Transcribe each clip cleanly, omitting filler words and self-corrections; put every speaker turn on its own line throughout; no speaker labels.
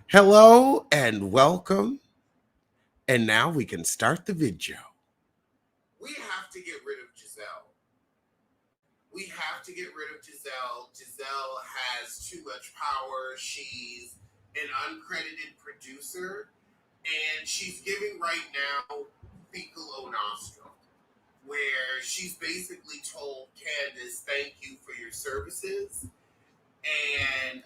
Hello and welcome. And now we can start the video. We have to get rid of Giselle. We have to get rid of Giselle. Giselle has too much power. She's an uncredited producer, and she's giving right now fecal nostrum, where she's basically told Candace, "Thank you for your services," and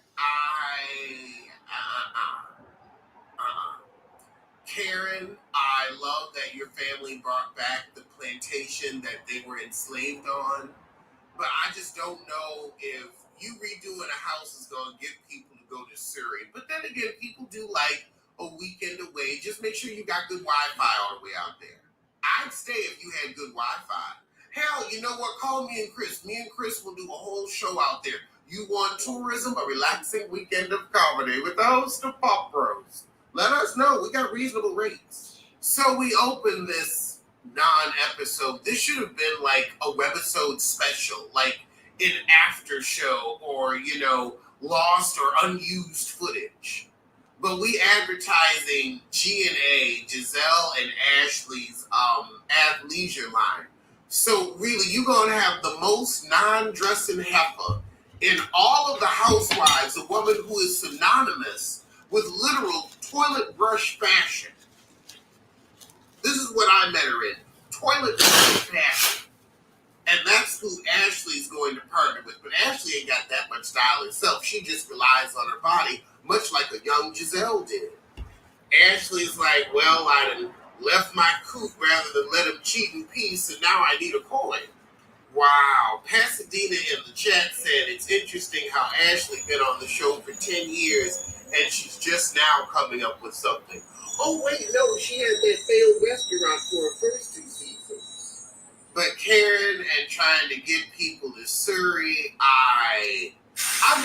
Karen, I love that your family brought back the plantation that they were enslaved on, but I just don't know if you redoing a house is going to get people to go to Surrey. But then again, people do like a weekend away. Just make sure you got good Wi-Fi all the way out there. I'd stay if you had good Wi-Fi. Hell, you know what? Call me and Chris. Me and Chris will do a whole show out there. You want tourism, a relaxing weekend of comedy with the host of Pop Bros. Let us know. We got reasonable rates. So we open this non-episode. This should have been like a webisode special, like an after show or, lost or unused footage. But we advertising G&A, Giselle and Ashley's athleisure line. So really, you're going to have the most non-dressing heifer in all of the housewives, a woman who is synonymous with literal toilet brush fashion. This is what I met her in. Toilet brush fashion. And that's who Ashley's going to partner with. But Ashley ain't got that much style herself. She just relies on her body, much like a young Giselle did. Ashley's like, well, I done left my coop rather than let him cheat in peace, and now I need a coin. Wow. Pasadena in the chat said it's interesting how Ashley been on the show for 10 years, and she's just now coming up with something. Oh, wait, no, she had that failed restaurant for her first 2 seasons. But Karen and trying to get people to Surrey, I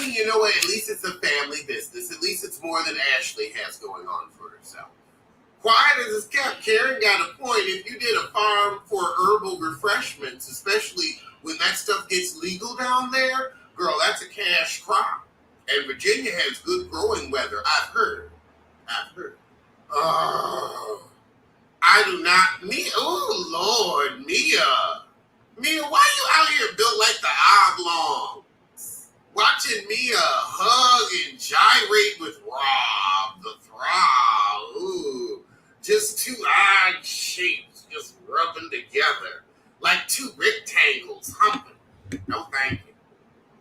mean, you know what? At least it's a family business. At least it's more than Ashley has going on for herself. Quiet as it's kept, Karen got a point. If you did a farm for herbal refreshments, especially when that stuff gets legal down there, girl, that's a cash crop. And Virginia has good growing weather. I've heard. Oh, I do not. Oh, Lord, Mia. Mia, why you out here built like the oblong? Watching Mia hug and gyrate with Rob, the throb. Ooh, just 2 odd shapes just rubbing together like 2 rectangles humping. No thank you.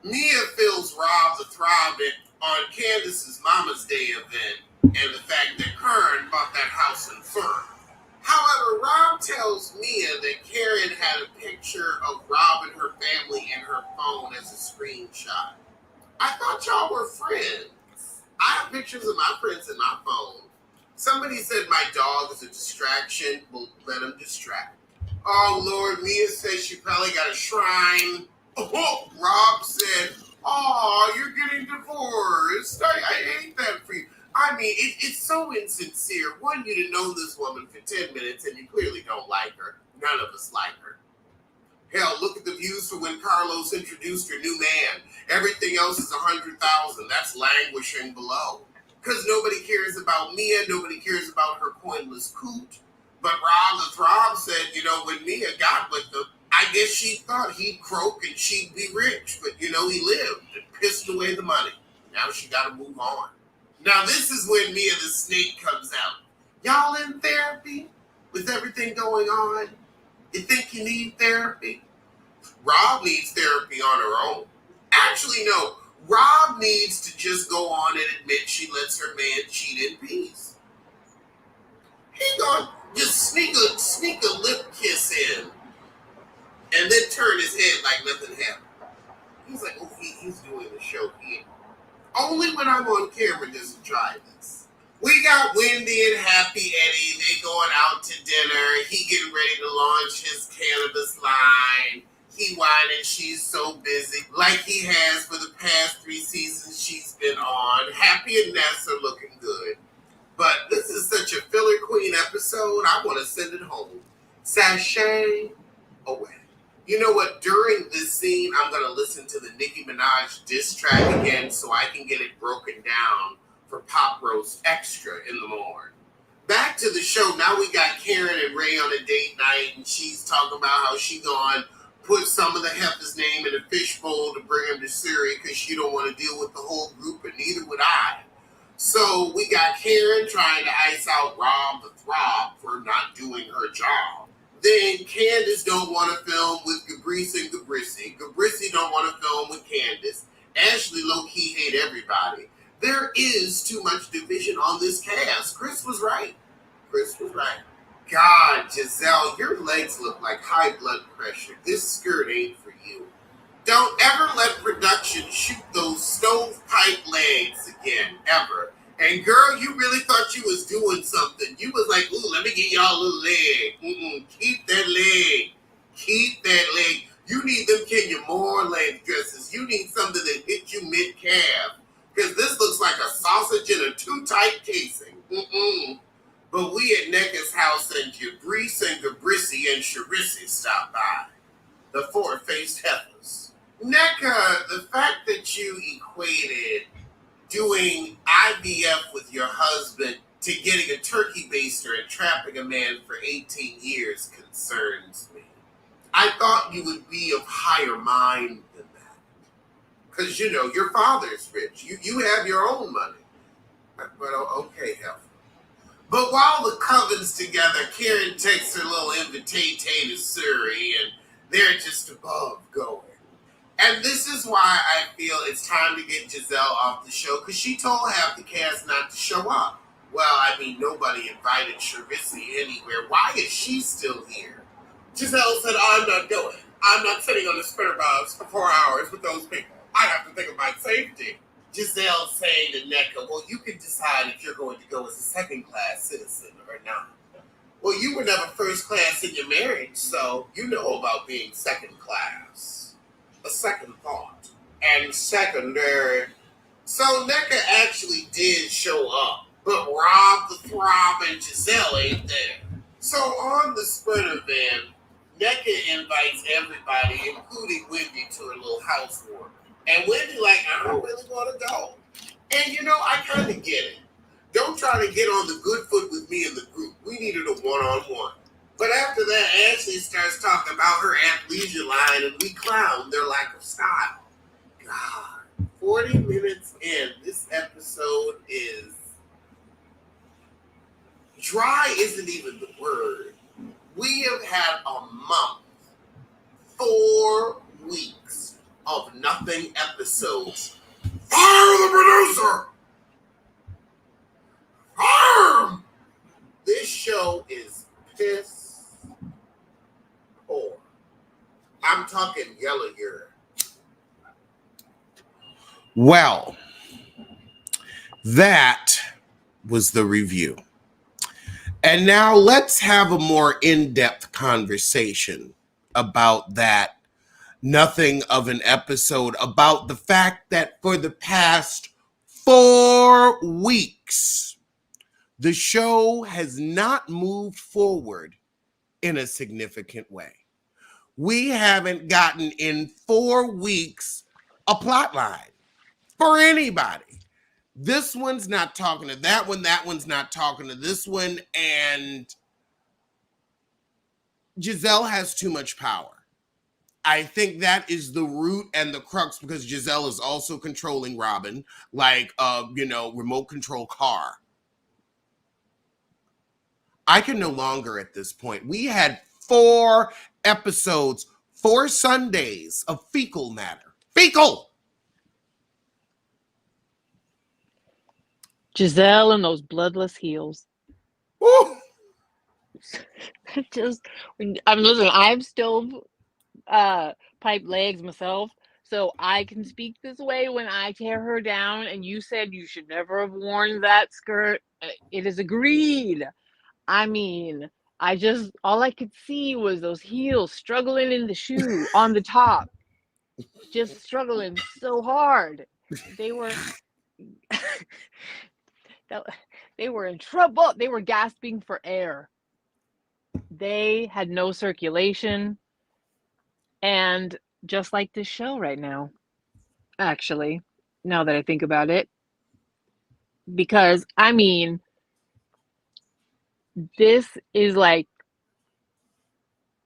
Mia feels Rob the throbbing on Candace's Mama's Day event and the fact that Kern bought that house in Fern. However, Rob tells Mia that Karen had a picture of Rob and her family in her phone as a screenshot. I thought y'all were friends. I have pictures of my friends in my phone. Somebody said my dog is a distraction. Well, let him distract. Oh, Lord, Mia says she probably got a shrine. Oh, Rob said, oh, you're getting divorced. I hate that for you. I mean, it's so insincere. One, you'd have known this woman for 10 minutes and you clearly don't like her. None of us like her. Hell, look at the views for when Carlos introduced her new man. Everything else is 100,000. That's languishing below. Because nobody cares about Mia. Nobody cares about her pointless coot. But Rob the Throb said, when Mia got with him, I guess she thought he'd croak and she'd be rich. But, he lived and pissed away the money. Now she got to move on. Now this is when Mia the Snake comes out. Y'all in therapy? With everything going on? You think you need therapy? Rob needs therapy on her own. Actually, no. Rob needs to just go on and admit she lets her man cheat in peace. He gonna just sneak a lip kiss in and then turn his head like nothing happened. He's like, oh, he's doing the show here. Only when I'm on camera does he try this. We got Wendy and Happy Eddie. They going out to dinner. He getting ready to launch his cannabis line. He whining she's so busy, like he has for the past 3 seasons she's been on. Happy and Ness are looking good. But this is such a filler queen episode, I want to send it home. Sashay away. You know what? During this scene, I'm going to listen to the Nicki Minaj diss track again so I can get it broken down for Pop Roast Extra in the morning. Back to the show. Now we got Karen and Ray on a date night, and she's talking about how she gone put some of the heifer's name in a fishbowl to bring him to Surrey because she don't want to deal with the whole group, and neither would I. So we got Karen trying to ice out Rob the Throb for not doing her job. Then Candace don't want to film with Gabrice and Gabrissy. Gabrissy don't want to film with Candace. Ashley low-key hate everybody. There is too much division on this cast. Chris was right. God, Giselle, your legs look like high blood pressure. This skirt ain't for you. Don't ever let production shoot those stovepipe legs again, ever. And girl, you really thought you was doing something. You was like, ooh, let me get y'all a little leg. Keep that leg. You need them Kenya Moore leg dresses. You need something that hit you mid-calf. Because this looks like a sausage in a too-tight casing. But we at Necka's house and Gabrice and Gabrissy and Charissy stopped by. The four-faced heifers. Necka, the fact that you equated doing IVF with your husband to getting a turkey baster and trapping a man for 18 years concerns me. I thought you would be of higher mind than that. Because, you know, your father's rich. You have your own money. But okay, heifer. But while the coven's together, Karen takes her little invitation to Surrey, and they're just above going. And this is why I feel it's time to get Giselle off the show, because she told half the cast not to show up. Well, I mean, nobody invited Charissy anywhere. Why is she still here? Giselle said, I'm not going. I'm not sitting on the spinner bobs for 4 hours with those people. I have to think of my safety. Giselle saying to Necka, well, you can decide if you're going to go as a second-class citizen or not. Well, you were never first class in your marriage, so you know about being second class. A second thought. And secondary. So Necka actually did show up, but Rob the Throb and Giselle ain't there. So on the Sprinter van, Necka invites everybody, including Wendy, to her little housewarming. And Wendy like, I don't really want to go. And you know, I kind of get it. Don't try to get on the good foot with me in the group. We needed a one-on-one. But after that, Ashley starts talking about her athleisure line, and we clown their lack of style. God, 40 minutes in, this episode is... dry isn't even the word. We have had a month, 4 weeks of nothing episodes. Fire the producer! Fire him! This show is piss poor. I'm talking yellow urine. Well, that was the review. And now let's have a more in-depth conversation about that nothing of an episode, about the fact that for the past 4 weeks, the show has not moved forward in a significant way. We haven't gotten in 4 weeks a plot line for anybody. This one's not talking to that one. That one's not talking to this one. And Giselle has too much power. I think that is the root and the crux, because Giselle is also controlling Robin like a, remote control car. I can no longer at this point. We had 4 episodes, 4 Sundays of fecal matter. Fecal!
Giselle and those bloodless heels.
Woo!
I'm still pipe legs myself, so I can speak this way when I tear her down. And you said you should never have worn that skirt. It is agreed. I mean, all I could see was those heels struggling in the shoe on the top, just struggling so hard. They were they were in trouble. They were gasping for air. They had no circulation. And just like this show right now, actually, now that I think about it, because I mean, this is like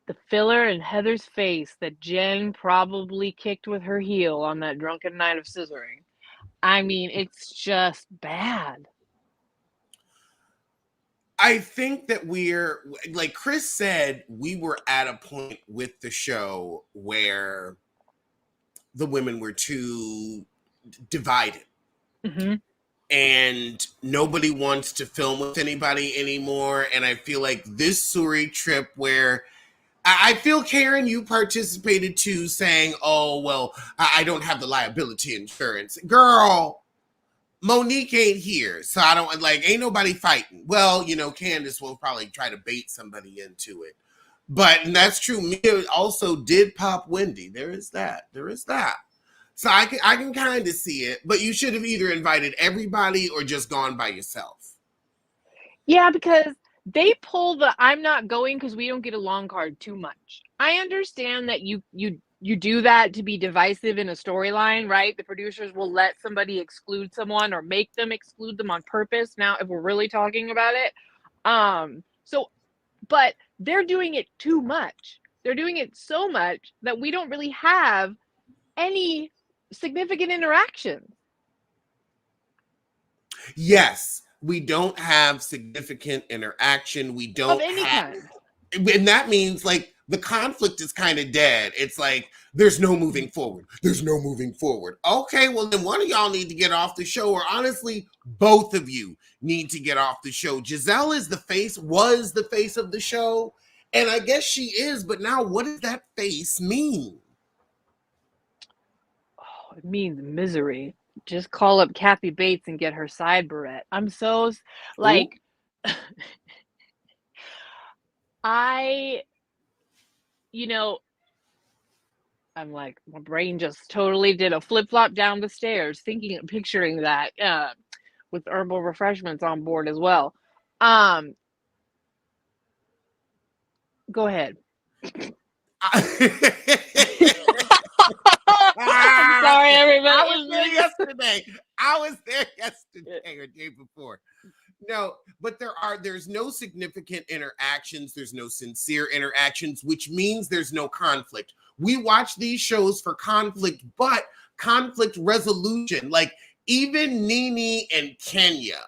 the filler in Heather's face that Jen probably kicked with her heel on that drunken night of scissoring. I mean, it's just bad.
I think that we're, like Chris said, we were at a point with the show where the women were too divided.
Mm-hmm.
And nobody wants to film with anybody anymore. And I feel like this Suri trip where I feel, Karen, you participated too, saying, oh, well, I don't have the liability insurance. Girl, Monique ain't here. So I don't, like, ain't nobody fighting. Well, Candace will probably try to bait somebody into it. But, and that's true, Mia also did pop Wendy. There is that. There is that. So I can kind of see it, but you should have either invited everybody or just gone by yourself.
Yeah, because they pull the "I'm not going because we don't get along" card too much. I understand that you do that to be divisive in a storyline, right? The producers will let somebody exclude someone or make them exclude them on purpose. Now, if we're really talking about it, so but they're doing it too much. They're doing it so much that we don't really have any significant interactions.
Yes, we don't have significant interaction. We
Of
don't
any
have,
kind.
and that means like the conflict is kind of dead. It's like there's no moving forward. There's no moving forward. Okay, well then one of y'all need to get off the show, or honestly, both of you need to get off the show. Giselle is the face, was the face of the show, and I guess she is, but now what does that face mean?
Oh, it means misery. Just call up Kathy Bates and get her side barrette. I'm so
Ooh.
like I you know, I'm like my brain just totally did a flip-flop down the stairs thinking picturing that with herbal refreshments on board as well. Um Go ahead. I'm sorry
I was there
everybody.
yesterday. I was there yesterday or day before. No, but there's no significant interactions, there's no sincere interactions, which means there's no conflict. We watch these shows for conflict, but conflict resolution. Like even Nene and Kenya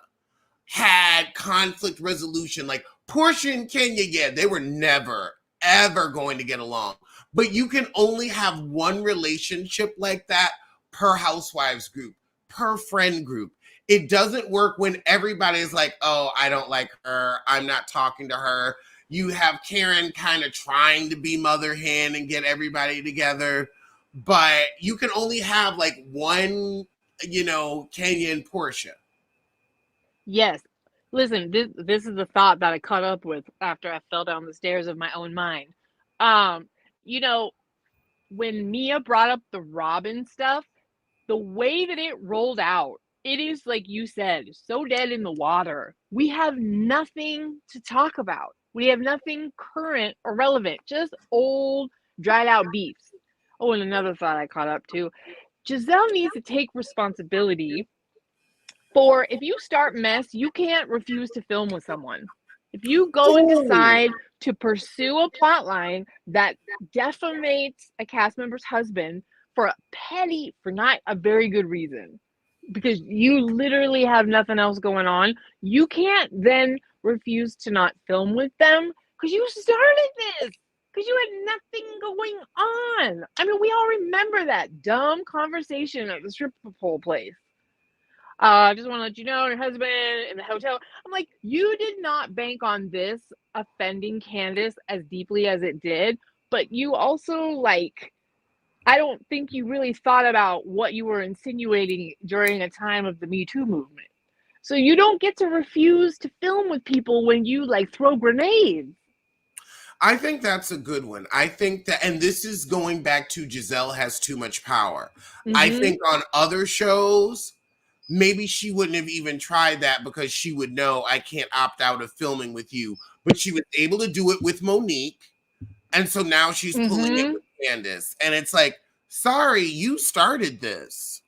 had conflict resolution. Like Portia and Kenya, yeah, they were never ever going to get along. But you can only have one relationship like that per housewives group, per friend group. It doesn't work when everybody is like, oh, I don't like her. I'm not talking to her. You have Karen kind of trying to be mother hen and get everybody together. But you can only have like one, Kenya and Portia.
Yes. Listen, this is the thought that I caught up with after I fell down the stairs of my own mind. Um, you know, when Mia brought up the Robin stuff, the way that it rolled out, it is like you said, so dead in the water. We have nothing to talk about. We have nothing current or relevant, just old, dried out beefs. Oh, and another thought I caught up to, Giselle needs to take responsibility for if you start mess, you can't refuse to film with someone. If you go and
Ooh.
decide to pursue a plot line that defamates a cast member's husband for not a very good reason, because you literally have nothing else going on, you can't then refuse to not film with them because you started this. Because you had nothing going on. I mean, we all remember that dumb conversation at the strip pole place. I just want to let you know your husband in the hotel. I'm like, you did not bank on this offending Candace as deeply as it did, but you also like, I don't think you really thought about what you were insinuating during a time of the Me Too movement. So you don't get to refuse to film with people when you like throw grenades.
I think that's a good one. I think that, and this is going back to Giselle has too much power. I
Mm-hmm.
think on other shows, maybe she wouldn't have even tried that because she would know I can't opt out of filming with you. But she was able to do it with Monique. And so now she's pulling it
Mm-hmm.
with Candace. And it's like, sorry, you started this.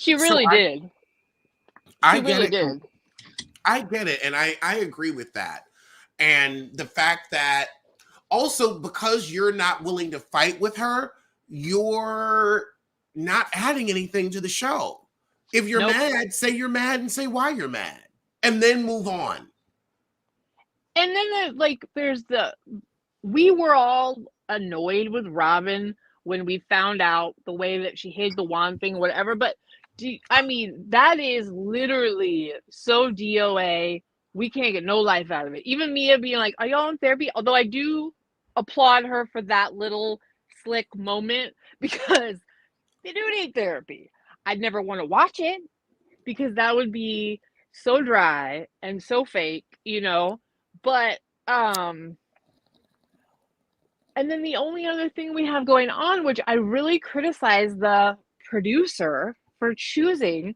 She
So
really did.
I
She
get
really
it.
did.
I get it. And I agree with that. And the fact that also because you're not willing to fight with her, you're not adding anything to the show. If you're
Nope.
mad, say you're mad and say why you're mad and then move on.
And then there's we were all annoyed with Robin when we found out the way that she hid the wand thing, whatever. But I mean, that is literally so DOA. We can't get no life out of it. Even Mia being like, "Are y'all in therapy?" Although I do applaud her for that little slick moment because they do need therapy. I'd never want to watch it because that would be so dry and so fake, you know. But and then the only other thing we have going on, which I really criticize the producer for choosing,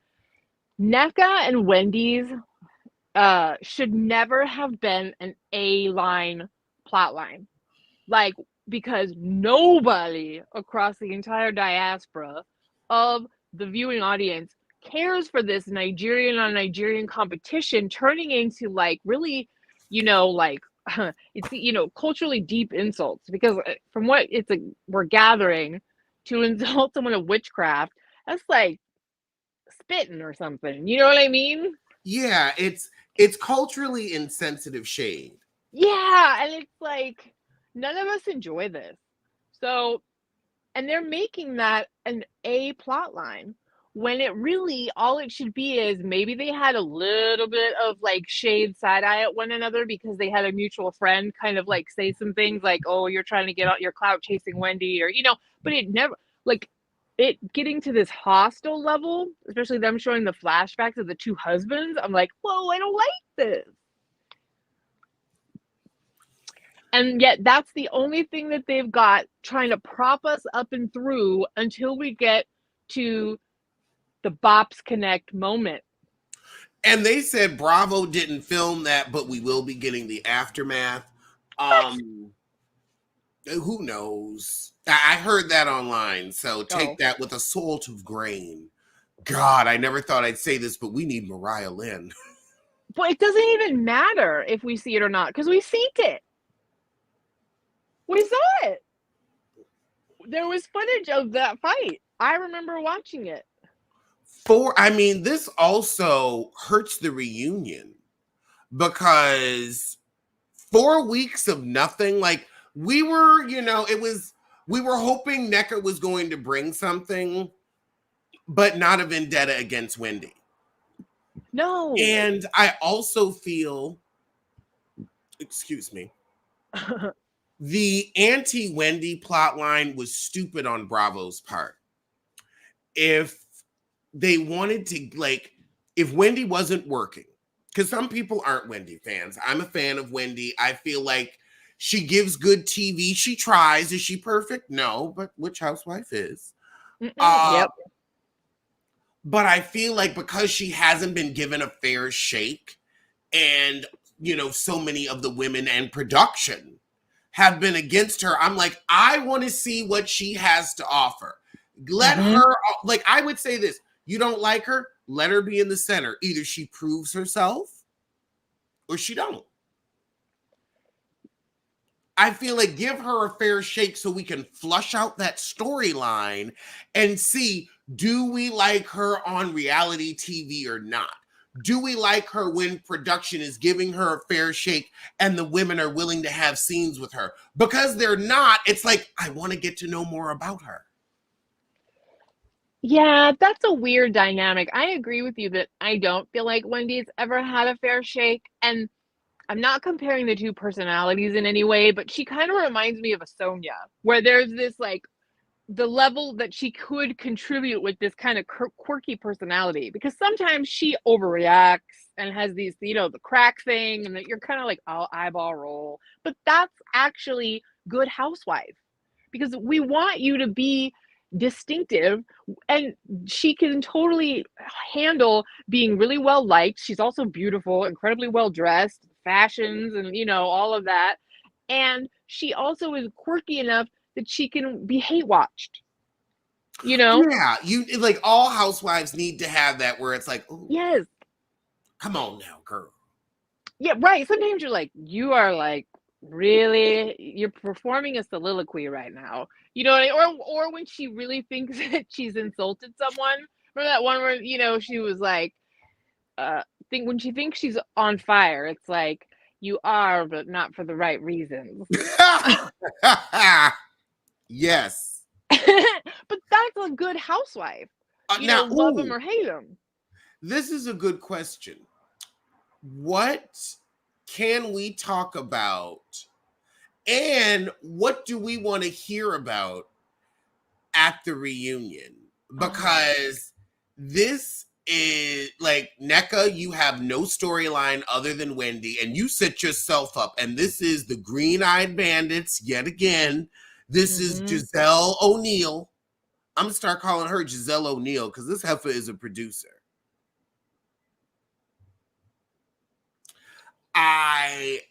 NECA and Wendy's should never have been an A line plot line. Like, because nobody across the entire diaspora of the viewing audience cares for this Nigerian on Nigerian competition turning into like really, like it's culturally deep insults because from what we're gathering to insult someone of witchcraft, that's like spitting or something. You know what I mean?
Yeah, it's culturally insensitive shade.
Yeah, and it's like none of us enjoy this. So, and they're making that an A plot line when it really all it should be is maybe they had a little bit of like shade side eye at one another because they had a mutual friend kind of like say some things like, "Oh, you're trying to get out your clout chasing Wendy," or but it never like it getting to this hostile level, especially them showing the flashbacks of the two husbands. I'm like, "Whoa, I don't like this." And yet that's the only thing that they've got trying to prop us up and through until we get to the Bops Connect moment.
And they said Bravo didn't film that, but we will be getting the aftermath. Who knows? I heard that online, so take
Oh,
that with a salt of grain. God, I never thought I'd say this, but we need Mariah Lynn.
but it doesn't even matter if we see it or not because we seen it. We saw it. There was footage of that fight. I remember watching it.
I mean, this also hurts the reunion because 4 weeks of nothing, like we were, we were hoping Necker was going to bring something, but not a vendetta against Wendy.
No.
And I also feel, excuse me, the anti Wendy plot line was stupid on Bravo's part. If they wanted to, like, if Wendy wasn't working, because some people aren't Wendy fans. I'm a fan of Wendy. I feel like she gives good TV. She tries. Is she perfect? No, but which housewife is? Uh,
Yep.
but I feel like because she hasn't been given a fair shake, and so many of the women and production have been against her. I'm like, I want to see what she has to offer. Let
Mm-hmm.
her, like, I would say this: you don't like her, let her be in the center. Either she proves herself or she don't. I feel like give her a fair shake so we can flush out that storyline and see, do we like her on reality TV or not? Do we like her when production is giving her a fair shake and the women are willing to have scenes with her? Because they're not, it's like, I want to get to know more about her.
Yeah, that's a weird dynamic. I agree with you that I don't feel like Wendy's ever had a fair shake. And I'm not comparing the two personalities in any way, but she kind of reminds me of a Sonia, where there's this like the level that she could contribute with this kind of quirky personality because sometimes she overreacts and has these, the crack thing, and that you're kind of like, oh, eyeball roll. But that's actually good housewife because we want you to be distinctive, and she can totally handle being really well liked. She's also beautiful, incredibly well dressed, fashions, and all of that. And she also is quirky enough that she can be hate watched. You know?
Yeah, you like all housewives need to have that where it's like, oh,
Yes.
come on now, girl.
Yeah, right. Sometimes you're like, you are like, really, you're performing a soliloquy right now. You know, or when she really thinks that she's insulted someone. Remember that one where she was like, think when she thinks she's on fire, it's like you are, but not for the right reasons.
Yes.
But that's a good housewife.
Now,
Love him
ooh,
or hate him.
this is a good question. What can we talk about, and what do we want to hear about at the reunion?
Oh.
Because this is like NECA, you have no storyline other than Wendy, and you set yourself up. And this is the Green Eyed Bandits yet again. This is
Mm-hmm.
Giselle O'Neill. I'm gonna start calling her Giselle O'Neill because this heifer is a producer. I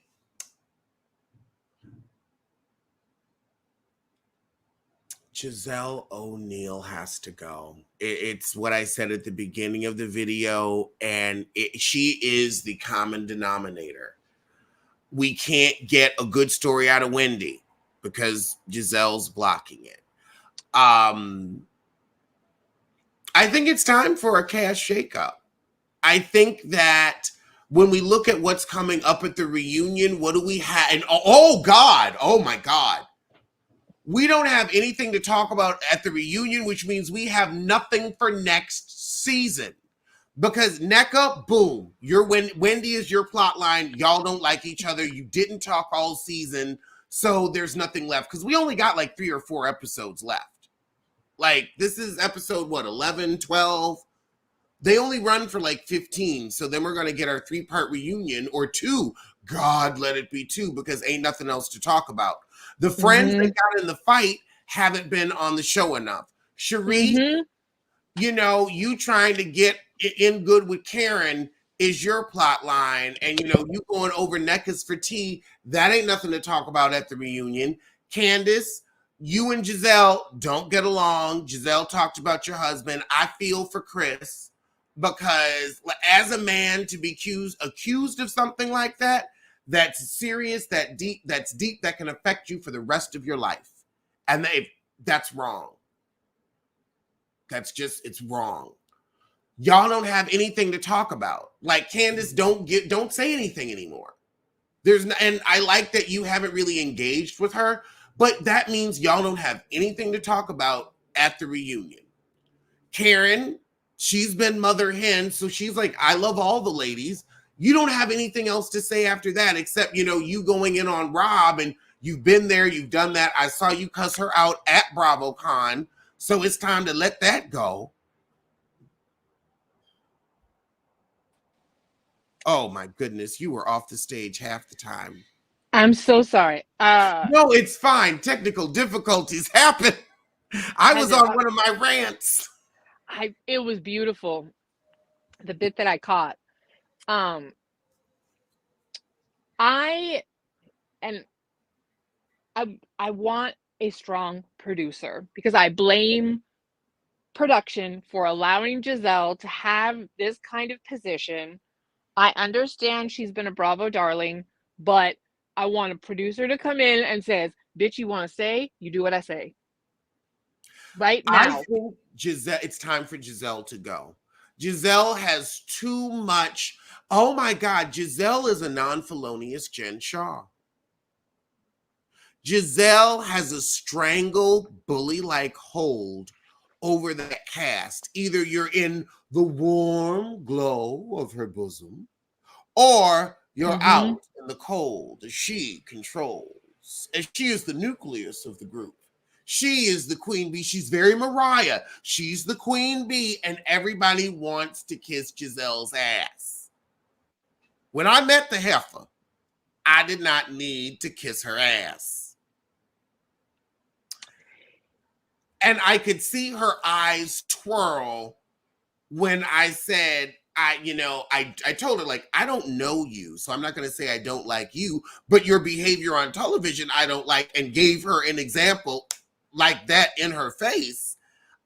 Giselle O'Neill has to go. It's what I said at the beginning of the video, and she is the common denominator. We can't get a good story out of Wendy because Giselle's blocking it. I think it's time for a cast shakeup. I think that when we look at what's coming up at the reunion, what do we have? And oh God, oh my God. We don't have anything to talk about at the reunion, which means we have nothing for next season. Because NECA, boom, Wendy is your plot line. Y'all don't like each other. You didn't talk all season, so there's nothing left. Because we only got like 3 or 4 episodes left. Like, this is episode, what, 11, 12? They only run for like 15, so then we're going to get our 3-part reunion, or 2. God, let it be 2, because ain't nothing else to talk about. The friends
Mm-hmm.
that got in the fight haven't been on the show enough. Sharice,
Mm-hmm.
you trying to get in good with Karen is your plot line, and you going over NECA's for tea. That ain't nothing to talk about at the reunion. Candace, you and Giselle don't get along. Giselle talked about your husband. I feel for Chris, because as a man to be accused of something like that, that's serious, that's deep, that can affect you for the rest of your life. And that's wrong. It's wrong. Y'all don't have anything to talk about. Like, Candace, don't say anything anymore. And I like that you haven't really engaged with her, but that means y'all don't have anything to talk about at the reunion. Karen, she's been mother hen, so she's like, I love all the ladies. You don't have anything else to say after that, except, you going in on Rob, and you've been there, you've done that. I saw you cuss her out at BravoCon, so it's time to let that go. Oh my goodness, you were off the stage half the time.
I'm so sorry.
No, it's fine. Technical difficulties happen. I was on one of my rants.
It was beautiful. The bit that I caught. I and I want a strong producer, because I blame production for allowing Giselle to have this kind of position. I understand she's been a Bravo darling, but I want a producer to come in and says, bitch, you want to say, you do what I say. Right now.
I think it's time for Giselle to go. Giselle has too much. Oh my God, Giselle is a non-felonious Jen Shaw. Giselle has a strangled, bully-like hold over that cast. Either you're in the warm glow of her bosom, or you're out in the cold as she controls. And she is the nucleus of the group. She is the queen bee. She's very Mariah. She's the queen bee, and everybody wants to kiss Giselle's ass. When I met the heifer, I did not need to kiss her ass. And I could see her eyes twirl when I said, I told her, like, I don't know you, so I'm not going to say I don't like you, but your behavior on television, I don't like, and gave her an example like that in her face.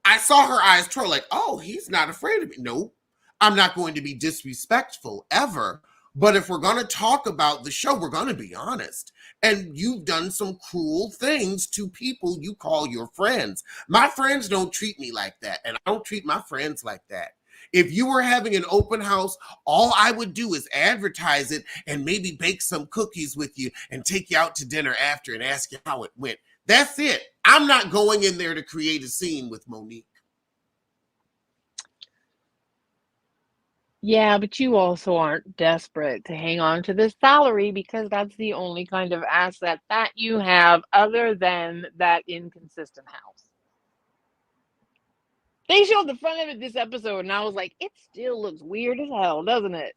I saw her eyes twirl like, oh, he's not afraid of me. Nope. I'm not going to be disrespectful ever. But if we're going to talk about the show, we're going to be honest. And you've done some cruel things to people you call your friends. My friends don't treat me like that. And I don't treat my friends like that. If you were having an open house, all I would do is advertise it and maybe bake some cookies with you and take you out to dinner after and ask you how it went. That's it. I'm not going in there to create a scene with Monique.
Yeah, but you also aren't desperate to hang on to this salary because that's the only kind of asset that you have other than that inconsistent house. They showed the front of it this episode, and I was like, it still looks weird as hell, doesn't it?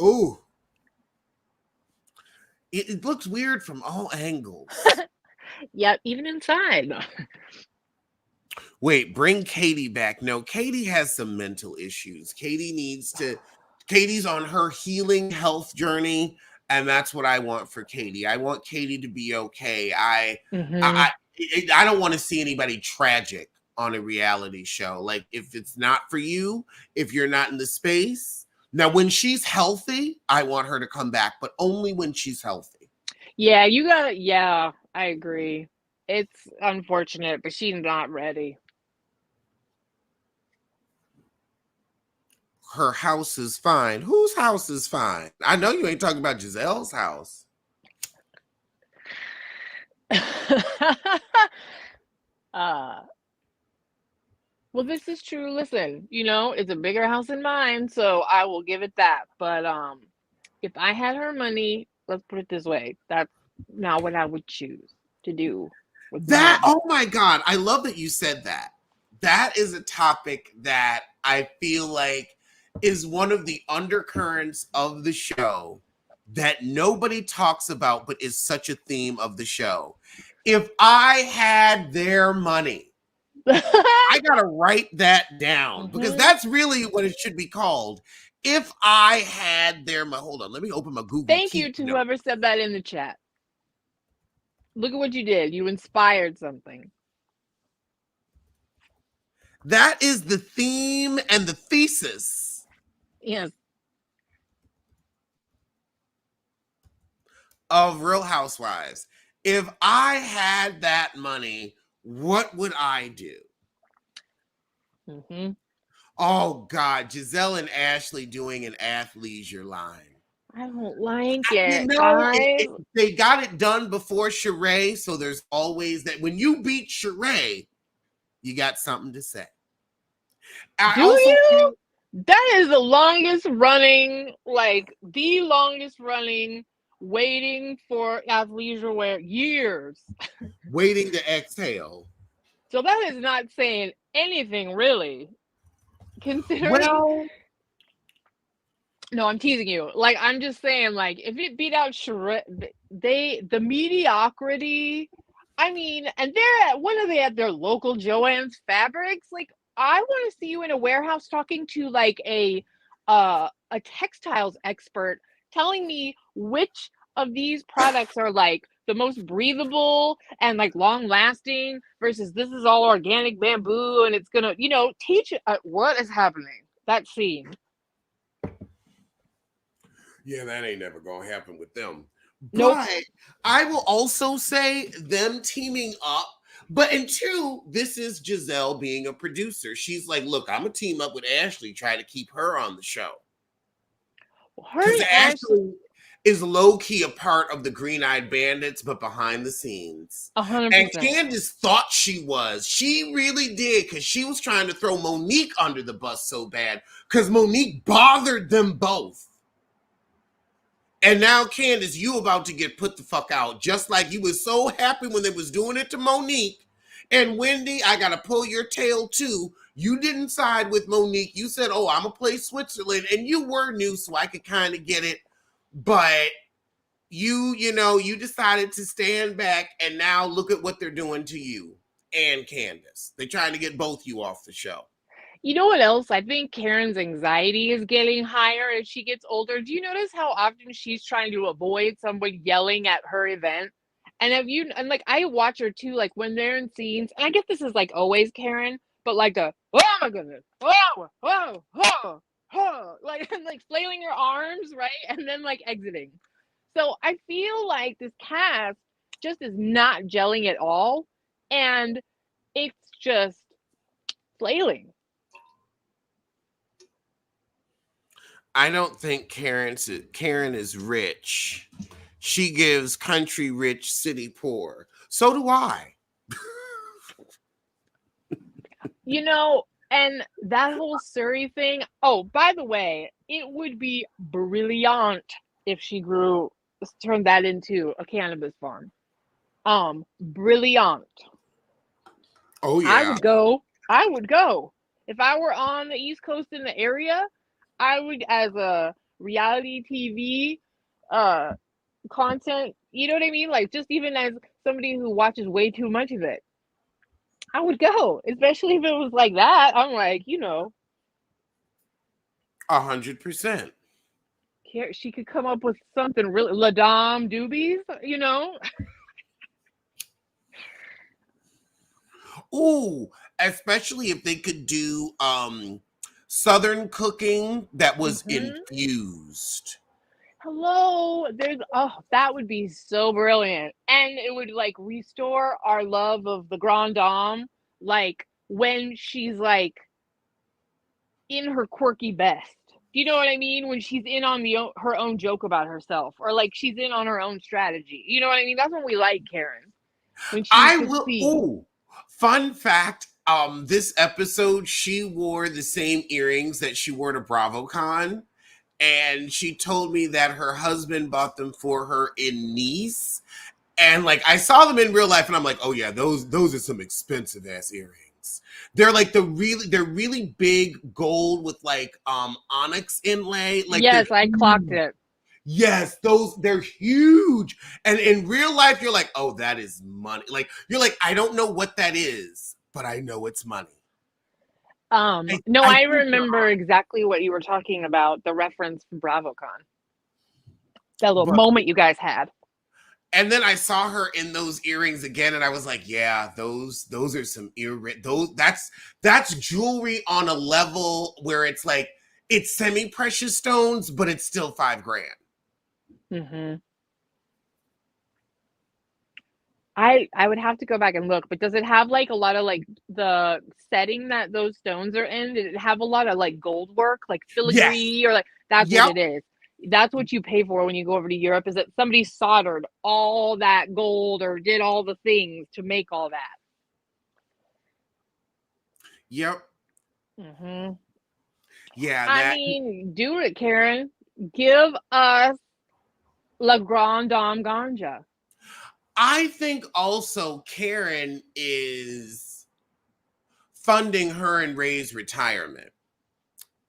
Ooh, it looks weird from all angles.
Yeah, even inside.
Wait, bring Katie back. No, Katie has some mental issues. Katie's on her healing health journey, and that's what I want for Katie. I want Katie to be okay.
Mm-hmm.
I don't want to see anybody tragic on a reality show. Like, if it's not for you, if you're not in the space. Now, when she's healthy, I want her to come back, but only when she's healthy.
Yeah, you got. Yeah, I agree. It's unfortunate, but she's not ready.
Her house is fine. Whose house is fine? I know you ain't talking about Giselle's house.
uh well, this is true. Listen, it's a bigger house than mine, so I will give it that. But if I had her money, let's put it this way, that's not what I would choose to do with
That,
mine.
oh my God, I love that you said that. That is a topic that I feel like is one of the undercurrents of the show that nobody talks about, but is such a theme of the show. If I had their money, I gotta write that down because
Hmm.
that's really what it should be called. If I had their money, hold on, let me open my Google
Thank
Keep
you to
note.
whoever said that in the chat. Look at what you did. You inspired something.
That is the theme and the thesis
Yes.
of Real Housewives. If I had that money, what would I do?
Hmm.
Oh God, Giselle and Ashley doing an athleisure line.
I don't like
You
it,
know,
guys.
they got it done before Sheree, so there's always that. When you beat Sheree, you got something to say. I
Do
also
you?
think
That is the longest running, like the longest running, waiting for athleisure wear years.
waiting to exhale.
So that is not saying anything really, considering.
Well,
No, I'm teasing you. Like I'm just saying, like if it beat out Shred, the mediocrity. I mean, and they're at when are they at their local Joann's Fabrics? Like I want to see you in a warehouse talking to like a textiles expert telling me which of these products are like the most breathable and like long lasting versus this is all organic bamboo and it's gonna teach what is happening. That scene.
yeah, that ain't never gonna happen with them.
Nope.
But I will also say them teaming up. But in two, this is Giselle being a producer. She's like, look, I'm gonna team up with Ashley, try to keep her on the show.
Her
Because
and Ashley,
Ashley is low-key a part of the Green Eyed Bandits, but behind the scenes. And
100%.
Candace thought she was. She really did, because she was trying to throw Monique under the bus so bad, because Monique bothered them both. And now, Candace, you about to get put the fuck out. Just like you was so happy when they was doing it to Monique. And Wendy, I gotta pull your tail too. You didn't side with Monique. You said, oh, I'm gonna play Switzerland. And you were new, so I could kind of get it. But you decided to stand back, and now look at what they're doing to you and Candace. They're trying to get both you off the show.
You know what else? I think Karen's anxiety is getting higher as she gets older. Do you notice how often she's trying to avoid someone yelling at her event? And like I watch her too, like when they're in scenes, and I guess this is like always Karen, but like the oh my goodness, like flailing your arms, right, and then like exiting. So I feel like this cast just is not gelling at all, and it's just flailing.
I don't think Karen is rich. She gives country rich, city poor. So do I.
You know, and that whole Surrey thing. Oh, by the way, it would be brilliant if she turned that into a cannabis farm. Brilliant.
Oh
I
yeah.
would go. I would go. If I were on the East Coast in the area, I would, as a reality TV uh content, you know what I mean? Like, just even as somebody who watches way too much of it, I would go, especially if it was like that. I'm like,
100%.
she could come up with something really Ladam Doobies.
Ooh, especially if they could do southern cooking that was
Hmm.
infused.
Hello, that would be so brilliant, and it would like restore our love of the Grand Dame, like when she's like in her quirky best. Do you know what I mean? When she's in on her own joke about herself, or like she's in on her own strategy. You know what I mean? That's when we like Karen, when she
I will.
succeeds.
Ooh, fun fact. This episode, she wore the same earrings that she wore to BravoCon, and she told me that her husband bought them for her in Nice. And like I saw them in real life, and I'm like, oh yeah, those are some expensive ass earrings. They're like they're really big gold with like onyx inlay. Like they're
Yes, I clocked
huge.
it.
Yes, they're huge. And in real life, you're like, oh, that is money. Like you're like, I don't know what that is, but I know it's money.
No,
I
I
think they're
remember exactly what you were talking about, the reference from BravoCon. That little moment you guys had.
and then I saw her in those earrings again, and I was like, "Yeah, those are some those that's jewelry on a level where it's like it's semi precious stones, but it's still $5,000."
Hmm. I would have to go back and look, but does it have like a lot of like the setting that those stones are in? Did it have a lot of like gold work, like
Yes.
filigree, or like that's what
Yep.
it is? That's what you pay for when you go over to Europe, is that somebody soldered all that gold or did all the things to make all that.
Yep.
Hmm.
Yeah.
I
That
mean, do it, Karen. Give us La Grande Dame Ganja.
I think also Karen is funding her and Ray's retirement.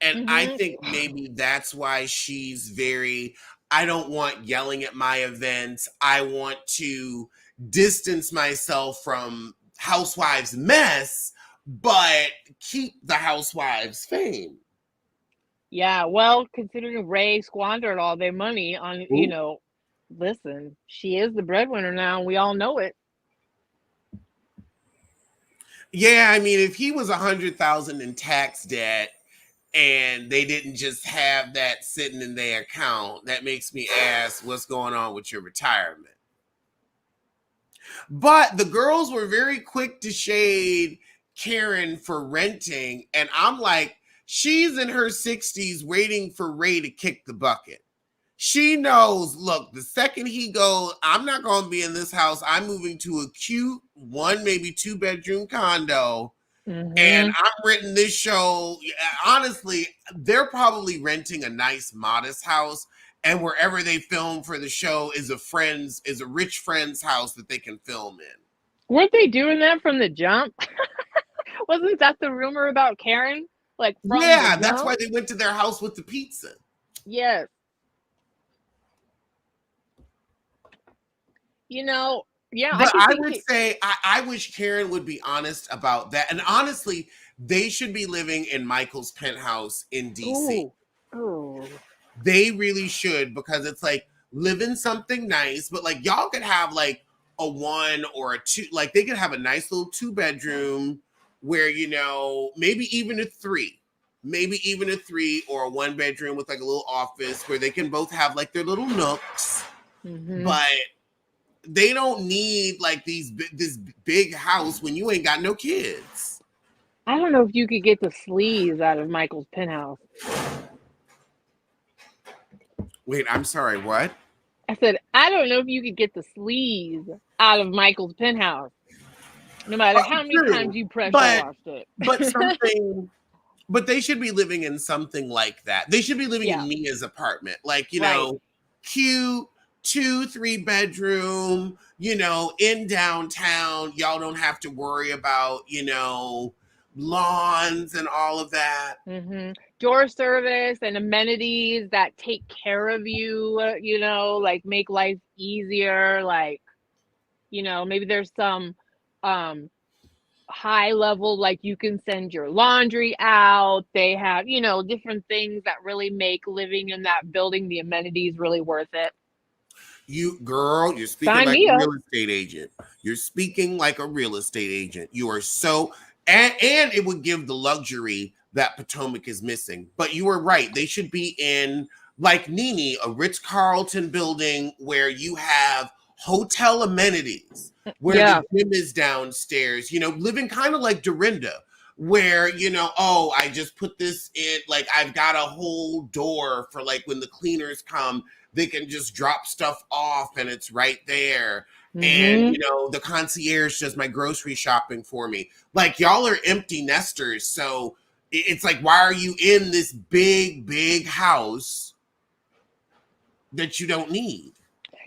And I
Hmm.
think maybe that's why she's very, I don't want yelling at my events. I want to distance myself from Housewives mess, but keep the Housewives fame.
Yeah, well, considering Ray squandered all their money on,
Ooh.
listen, she is the breadwinner now, and we all know it.
Yeah, I mean, if he was 100,000 in tax debt and they didn't just have that sitting in their account, that makes me ask what's going on with your retirement. But the girls were very quick to shade Karen for renting. And I'm like, she's in her 60s waiting for Ray to kick the bucket. She knows, look, the second he goes, I'm not going to be in this house. I'm moving to a cute one, maybe 2-bedroom condo. And
Hmm.
I'm renting this show. Honestly, they're probably renting a nice, modest house. And wherever they film for the show is a rich friend's house that they can film in.
Weren't they doing that from the jump? Wasn't that the rumor about Karen? Like from the
Yeah, that's
jump?
why they went to their house with the pizza.
Yes. Yeah, I
But
could
I
see.
would say I wish Karen would be honest about that. And honestly, they should be living in Michael's penthouse in DC.
Ooh, ooh.
They really should, because it's like living something nice, but like y'all could have like a one or a two, like they could have a nice little 2-bedroom where, maybe even a three or a 1 bedroom with like a little office where they can both have like their little nooks,
Mm-hmm.
but they don't need like this big house when you ain't got no kids.
I don't know if you could get the sleeves out of Michael's penthouse.
Wait, I'm sorry, what?
I said, I don't know if you could get the sleeves out of Michael's penthouse, no matter how many times
True,
you pressure
but
washed it.
but something but they should be living in something like that. They should be living
Yeah,
in Mia's apartment, like,
right.
cute 2-3 bedroom, in downtown. Y'all don't have to worry about, lawns and all of that.
Hmm. Door service and amenities that take care of you, like make life easier. Like, maybe there's some um high level, like you can send your laundry out. They have, different things that really make living in that building, the amenities really worth it.
You're speaking
Sign
like
me
a
up.
real estate agent. You're speaking like a real estate agent. You are so, and it would give the luxury that Potomac is missing. But you were right. They should be in, like Nini, a Ritz-Carlton building where you have hotel amenities, where the
Yeah.
gym is downstairs, living kind of like Dorinda, where, oh, I just put this in, like I've got a whole door for like when the cleaners come, they can just drop stuff off and it's right there. And,
Hmm.
the concierge does my grocery shopping for me. Like, y'all are empty nesters. So it's like, why are you in this big, big house that you don't need?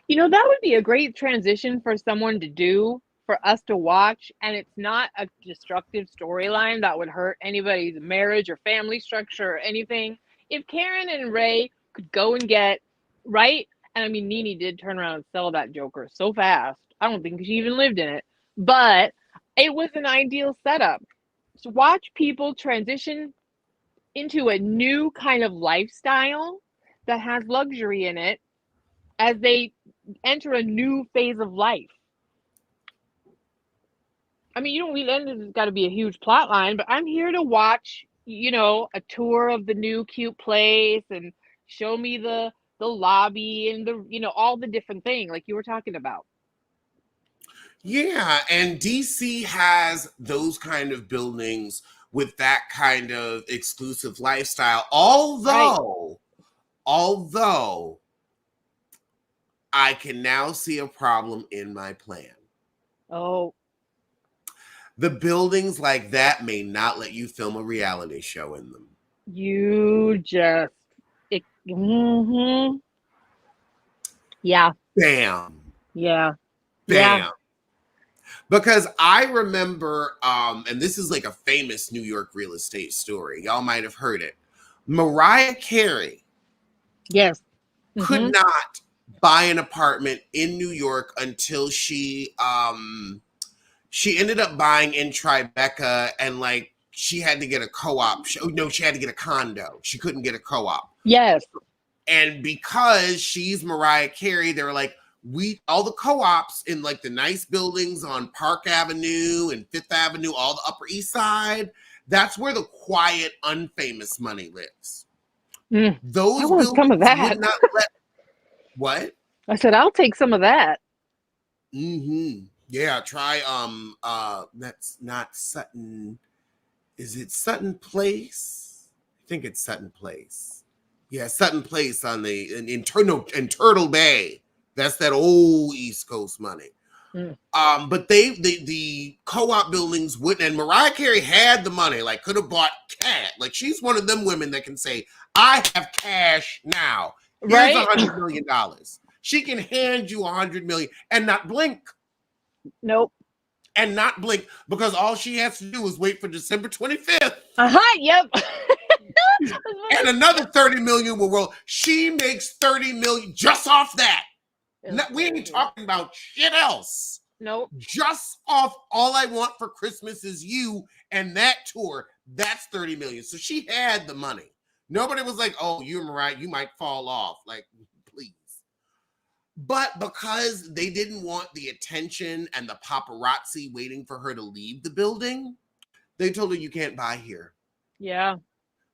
That would be a great transition for someone to do, for us to watch, and it's not a destructive storyline that would hurt anybody's marriage or family structure or anything. If Karen and Ray could go and get, right? And I mean, Nene did turn around and sell that Joker so fast. I don't think she even lived in it, but it was an ideal setup. So watch people transition into a new kind of lifestyle that has luxury in it as they enter a new phase of life. I mean, you don't need it's got to be a huge plot line, but I'm here to watch, a tour of the new cute place and show me the lobby and the all the different things like you were talking about.
Yeah, and DC has those kind of buildings with that kind of exclusive lifestyle.
Right.
Although I can now see a problem in my plan.
Oh,
The buildings like that may not let you film a reality show in them.
you just yeah,
Bam.
yeah, yeah.
Bam. Because I remember, and this is like a famous New York real estate story. Y'all might have heard it. Mariah Carey
Yes.
could
Mm-hmm.
not buy an apartment in New York until she ended up buying in Tribeca, and like she had to get a co-op. No, she had to get a condo. She couldn't get a co-op.
Yes.
And because she's Mariah Carey, they were like, we all the co-ops in like the nice buildings on Park Avenue and Fifth Avenue, all the Upper East Side, that's where the quiet, unfamous money lives.
Mm. I
Those
want some of
buildings would
that.
not let what?
I said I'll take some of that.
Mm-hmm. Yeah, try that's not Sutton. Is it Sutton Place? I think it's Sutton Place. Yeah, Sutton Place on the in Turtle Bay. That's that old East Coast money.
Mm.
But the co-op buildings wouldn't, and Mariah Carey had the money, like could have bought cash. Like she's one of them women that can say, I have cash now. Here's
Right?
$100 million. She can hand you $100 million and not blink.
Nope.
And not blink, because all she has to do is wait for December 25th.
Uh-huh, yep.
And another 30 million will roll. She makes 30 million just off that. We ain't talking about shit else.
Nope.
Just off All I Want for Christmas Is You and that tour, that's 30 million. So she had the money. Nobody was like, oh, you're Mariah, you might fall off. Like, please. But because they didn't want the attention and the paparazzi waiting for her to leave the building, They told her you can't buy here.
Yeah.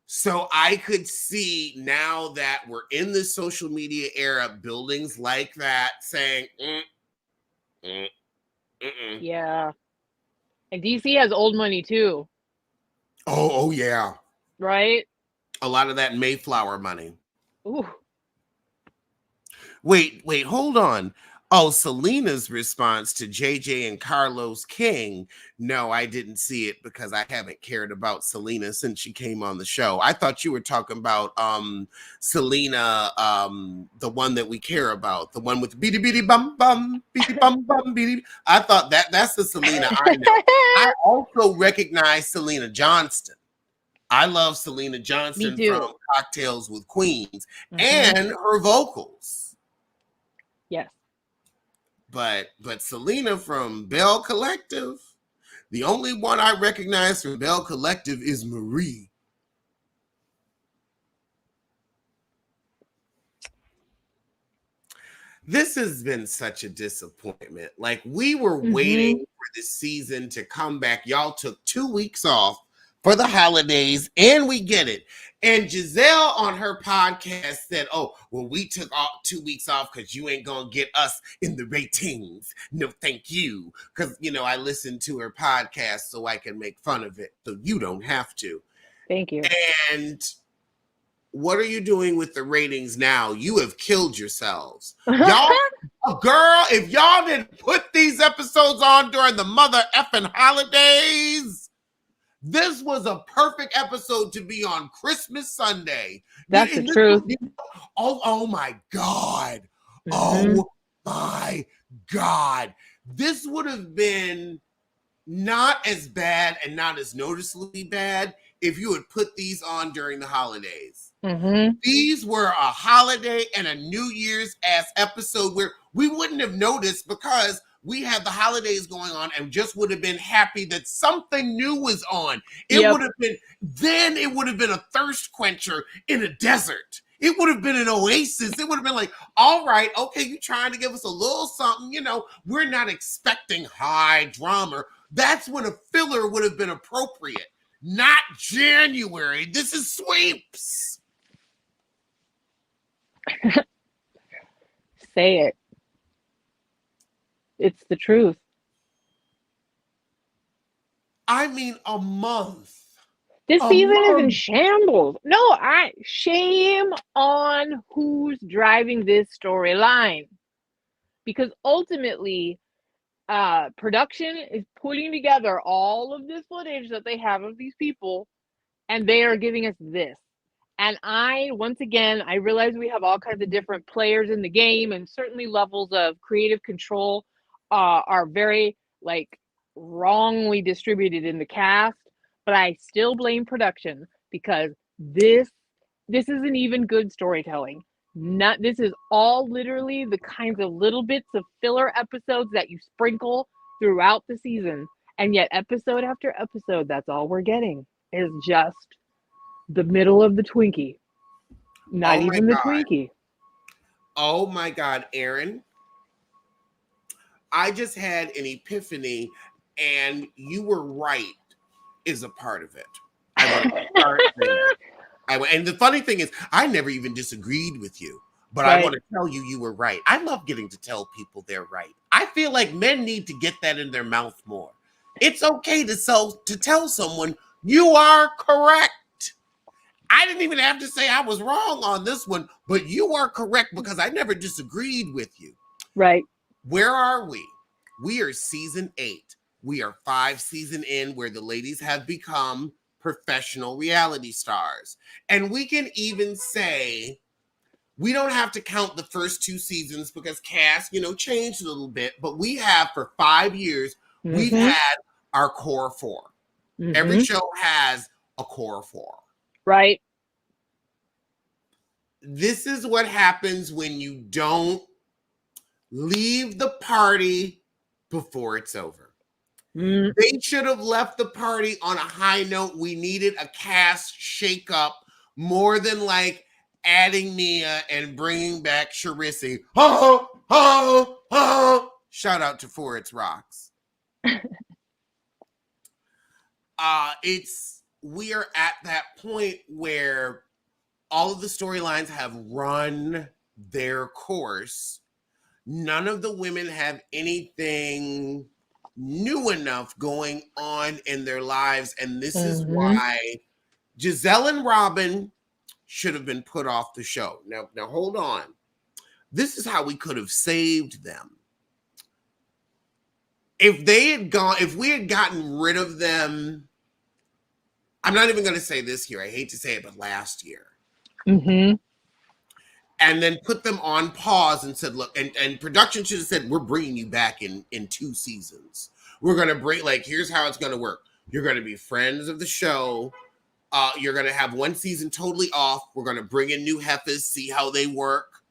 So I could see now that we're in this social media era, buildings like that saying, mm, mm-mm.
Yeah. And DC has old money too,
Oh yeah.
right?
A lot of that Mayflower money.
Ooh.
Wait, hold on. Oh, Selena's response to JJ and Carlos King. No, I didn't see it because I haven't cared about Selena since she came on the show. I thought you were talking about Selena, the one that we care about, the one with beady beady bum bum, beady bum bum beady. I thought that's the Selena I know. I also recognize Selena Johnston. I love Selena
Me
Johnston from
too.
Cocktails with Queens
Mm-hmm.
and her vocals.
Yes.
But Selena from Bell Collective, the only one I recognize from Bell Collective is Marie. This has been such a disappointment. Like, we were waiting for the season to come back. Y'all took 2 weeks off for the holidays, and we get it. And Giselle on her podcast said, oh, well, we took 2 weeks off because you ain't going to get us in the ratings. No, thank you. Because, I listened to her podcast so I can make fun of it. So you don't have to.
Thank you.
And what are you doing with the ratings now? You have killed yourselves. Y'all, girl, if y'all didn't put these episodes on during the mother effing holidays, this was a perfect episode to be on Christmas Sunday.
That's the truth.
Oh my God. Oh my God. This would have been not as bad and not as noticeably bad if you had put these on during the holidays. These were a holiday and a New Year's ass episode where we wouldn't have noticed because we had the holidays going on and just would have been happy that something new was on. It would have been a thirst quencher in a desert. It would have been an oasis. It would have been like, all right, okay, you trying to give us a little something, we're not expecting high drama. That's when a filler would have been appropriate. Not January. This is sweeps.
Say it. It's the truth.
I mean, a month.
This season is in shambles. No, shame on who's driving this storyline. Because ultimately, production is putting together all of this footage that they have of these people, and they are giving us this. And once again, I realize we have all kinds of different players in the game, and certainly levels of creative control are very, wrongly distributed in the cast. But I still blame production because this isn't even good storytelling. This is all literally the kinds of little bits of filler episodes that you sprinkle throughout the season, and yet episode after episode, that's all we're getting is just the middle of the Twinkie. Not even the Twinkie.
Oh my God, Aaron. I just had an epiphany, and you were right is a part of it. I want to start there. And the funny thing is, I never even disagreed with you, but I want to tell you were right. I love getting to tell people they're right. I feel like men need to get that in their mouth more. It's okay to tell someone you are correct. I didn't even have to say I was wrong on this one, but you are correct because I never disagreed with you.
Right.
Where are we? We are season 8. We are 5 seasons in where the ladies have become professional reality stars. And we can even say, we don't have to count the first 2 seasons because cast, changed a little bit, but we have for 5 years, we've had our core 4. Every show has a core 4.
Right.
This is what happens when you don't leave the party before it's over. They should have left the party on a high note. We needed a cast shakeup more than adding Mia and bringing back Charisse. Ho, ho, ho. Shout out to For It's Rocks. We are at that point where all of the storylines have run their course. None of the women have anything new enough going on in their lives. And this is
Mm-hmm.
why Giselle and Robin should have been put off the show. Now hold on. This is how we could have saved them. If we had gotten rid of them, I'm not even going to say this year. I hate to say it, but last year.
Mm-hmm.
And then put them on pause and said, look, and production should have said, we're bringing you back in 2 seasons. We're going to bring, like, here's how it's going to work. You're going to be friends of the show. You're going to have 1 season totally off. We're going to bring in new heifers, see how they work.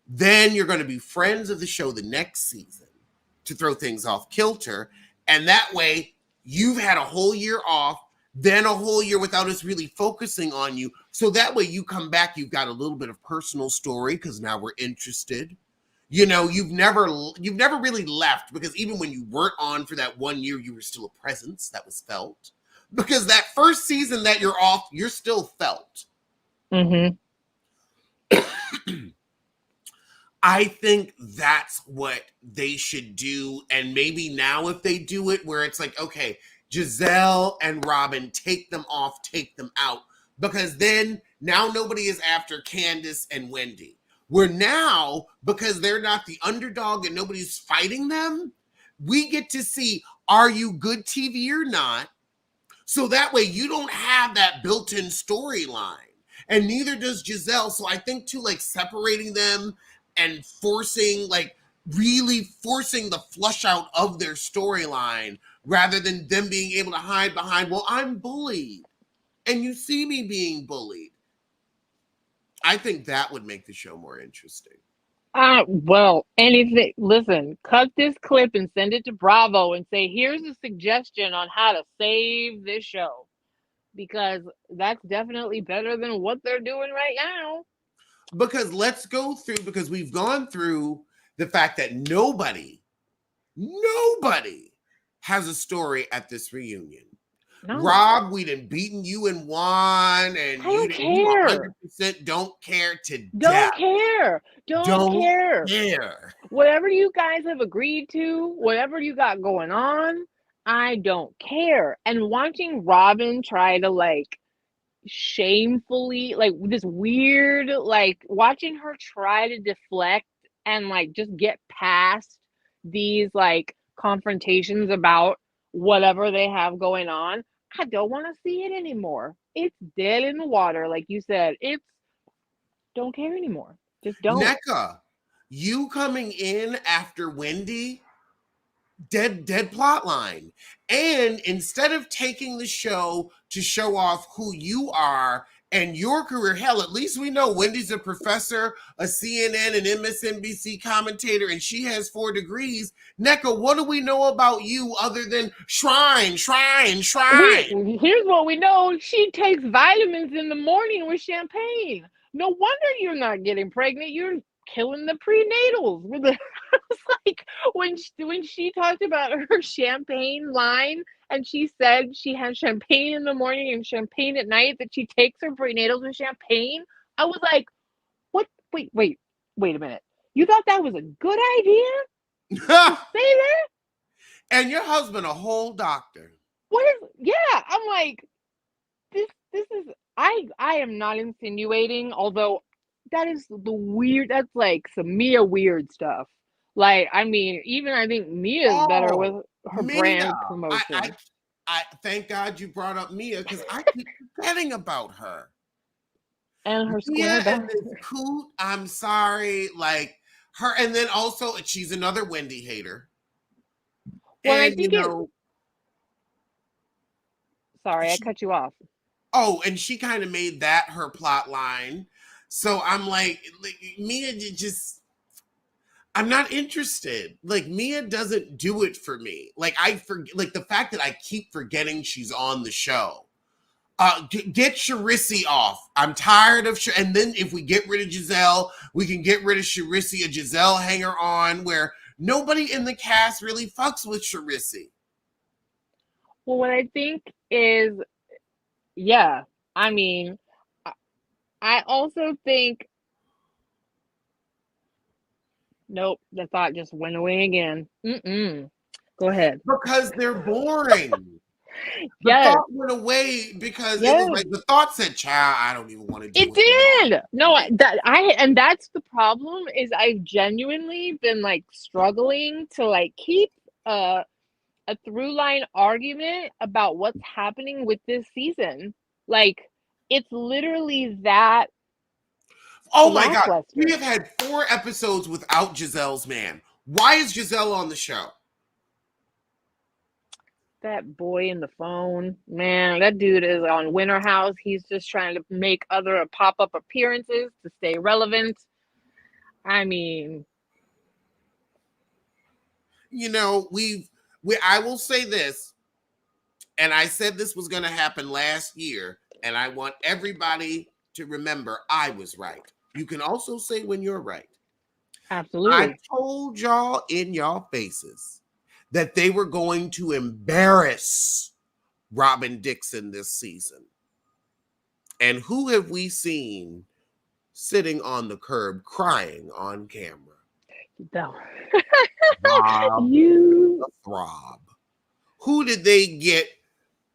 Then you're going to be friends of the show the next season to throw things off kilter. And that way, you've had a whole year off, then a whole year without us really focusing on you. So that way you come back, you've got a little bit of personal story because now we're interested. You know, you've never really left, because even when you weren't on for that 1 year, you were still a presence that was felt. Because that first season that you're off, you're still felt.
Mm-hmm.
I think that's what they should do. And maybe now if they do it where it's like, okay, Giselle and Robin, take them off, take them out. Because then now nobody is after Candace and Wendy. We're now, because they're not the underdog and nobody's fighting them, we get to see, are you good TV or not? So that way you don't have that built-in storyline. And neither does Giselle. So I think too, like, separating them and really forcing the flush out of their storyline rather than them being able to hide behind, well, I'm bullied and you see me being bullied. I think that would make the show more interesting.
Well, anything. Listen, cut this clip and send it to Bravo and say, here's a suggestion on how to save this show. Because that's definitely better than what they're doing right now.
Because let's go through, because we've gone through the fact that nobody has a story at this reunion.
No.
Rob, we done beaten you in one, and
I don't
you
care.
100% don't care to death.
Don't care. Don't care.
care.
Whatever you guys have agreed to, whatever you got going on, I don't care. And watching Robin try to, like, shamefully, like, this weird, like, watching her try to deflect and, like, just get past these, like, confrontations about whatever they have going on, I don't want to see it anymore. It's dead in the water, like you said. It's don't care anymore. Just don't.
NECA, you coming in after Wendy, dead plot line. And instead of taking the show to show off who you are and your career, hell, at least we know Wendy's a professor, a CNN and MSNBC commentator, and she has 4 degrees. NECA, what do we know about you other than shrine?
Here's what we know. She takes vitamins in the morning with champagne. No wonder you're not getting pregnant. You're killing the prenatals with the it's like when she talked about her champagne line and she said she has champagne in the morning and champagne at night, that she takes her prenatals with champagne. I was like, what? Wait a minute. You thought that was a good idea to say that?
And your husband a whole doctor.
What is? Yeah, I'm like, this is. I am not insinuating, although that is the weird. That's like some Mia weird stuff. Like, I mean, even I think Mia is better with her
Mia.
brand promotion.
I thank God you brought up Mia, because I keep forgetting about her.
And her
Mia
square
and this coot, I'm sorry, like her, and then also she's another Wendy hater.
Well,
And
I think sorry, I cut you off.
Oh, and she kind of made that her plot line. So I'm like Mia just, I'm not interested. Like, Mia doesn't do it for me. Like, I forget, like, the fact that I keep forgetting she's on the show. Get Charisse off. I'm tired of and then if we get rid of Giselle, we can get rid of Charisse, a Giselle hanger on, where nobody in the cast really fucks with Charisse.
Well, what I think is, yeah, I mean, I I also think, nope, the thought just went away again. Mm-mm. Go ahead.
Because they're boring. The
Yes,
thought went away because it was
yes.
like the thought said, "Child, I don't even want to do
It
what you want
did.
to
No,
do."
and that's the problem is I've genuinely been like struggling to like keep a a through line argument about what's happening with this season. Like it's literally that
Oh my God, we
lackluster.
have had 4 episodes without Giselle's man. Why is Giselle on the show?
That boy in the phone, man, that dude is on Winter House. He's just trying to make other pop up appearances to stay relevant. I mean,
You know, we I will say this, and I said this was going to happen last year, and I want everybody to remember I was right. You can also say when you're right. I
absolutely.
told y'all in y'all faces that they were going to embarrass Robin Dixon this season. And who have we seen sitting on the curb crying on camera?
No.
Rob
You,
the Throb. Who did they get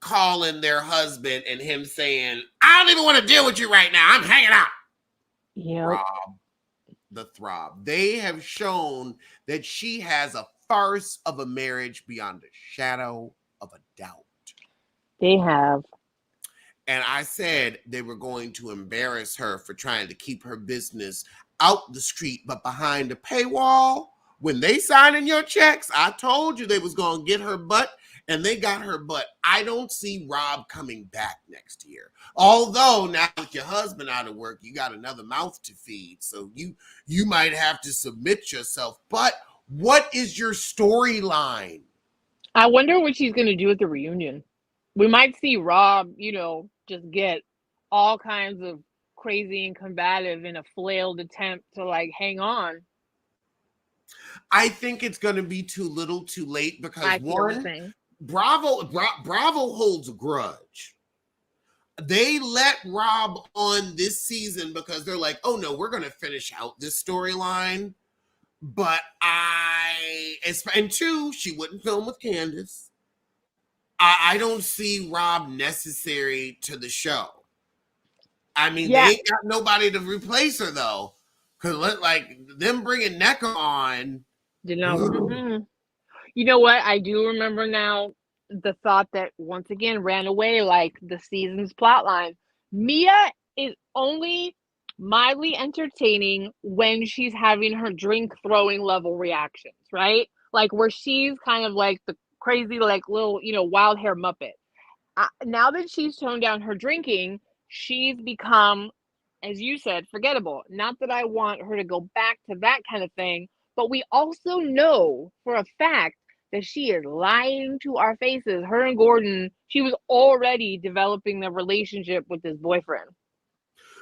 calling their husband and him saying, I don't even want to deal with you right now. I'm hanging out?
yep,
Rob the Throb. They have shown that she has a farce of a marriage beyond a shadow of a doubt.
they have.
And I said they were going to embarrass her for trying to keep her business out the street, but behind a paywall. When they signing your checks, I told you they was going to get her butt, and they got her butt. I don't see Rob coming back next year. Although now with your husband out of work, you got another mouth to feed, so you might have to submit yourself. But what is your storyline?
I wonder what she's going to do at the reunion. We might see Rob, just get all kinds of crazy and combative in a flailed attempt to like hang on.
I think it's going to be too little, too late because
I feel the
one,
same.
Bravo holds a grudge. They let Rob on this season because they're like, oh no, we're going to finish out this storyline. But and two, she wouldn't film with Candace. I don't see Rob necessary to the show. I mean, they
Yeah,
ain't got nobody to replace her though. Cause like them bringing Necker on.
you know. Mm-mm. You know what? I do remember now the thought that once again ran away like the season's plotline. Mia is only mildly entertaining when she's having her drink throwing level reactions, right? Like where she's kind of like the crazy, like little, wild hair Muppet. Now that she's toned down her drinking, she's become, as you said, forgettable. Not that I want her to go back to that kind of thing, but we also know for a fact that she is lying to our faces. Her and Gordon, she was already developing the relationship with his boyfriend.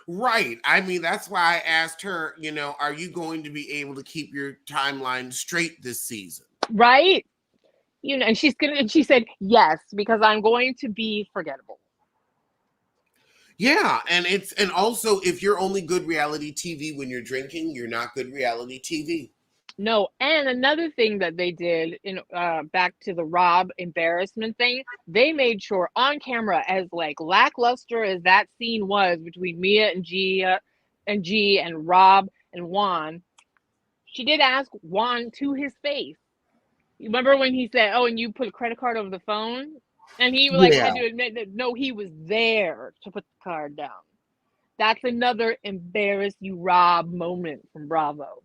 Right. I mean, that's why I asked her, are you going to be able to keep your timeline straight this season?
Right? And she said yes, because I'm going to be forgettable.
Yeah, and also if you're only good reality TV when you're drinking, you're not good reality TV.
No, and another thing that they did in back to the Rob embarrassment thing, they made sure on camera, as like lackluster as that scene was between Mia and G and Rob and Juan, she did ask Juan to his face. You remember when he said, "Oh, and you put a credit card over the phone?" And he like
Yeah.
had to admit that no, he was there to put the card down. That's another embarrass you Rob moment from Bravo.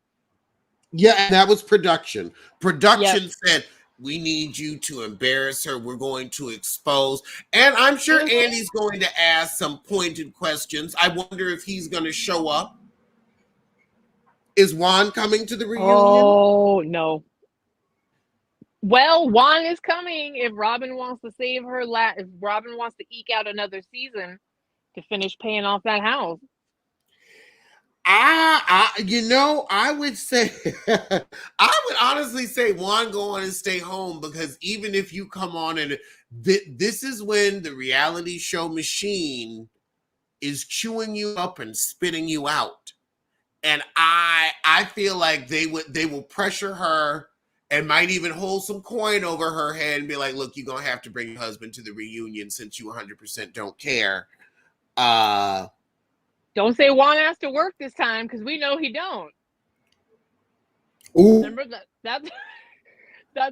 Yeah, and that was production.
Yep.
Production said, we need you to embarrass her. We're going to expose. And I'm sure
Mhm.
Andy's going to ask some pointed questions. I wonder if he's going to show up. Is Juan coming to the reunion?
Oh no. Well, Juan is coming if Robin wants to save her. If Robin wants to eke out another season to finish paying off that house.
I would say, I would honestly say, Juan, go on and stay home, because even if you come on and this is when the reality show machine is chewing you up and spitting you out. And I feel like they will pressure her and might even hold some coin over her head and be like, look, you're gonna have to bring your husband to the reunion since you 100% don't care. Uh
Don't say Juan has to work this time, because we know he don't.
ooh.
Remember that's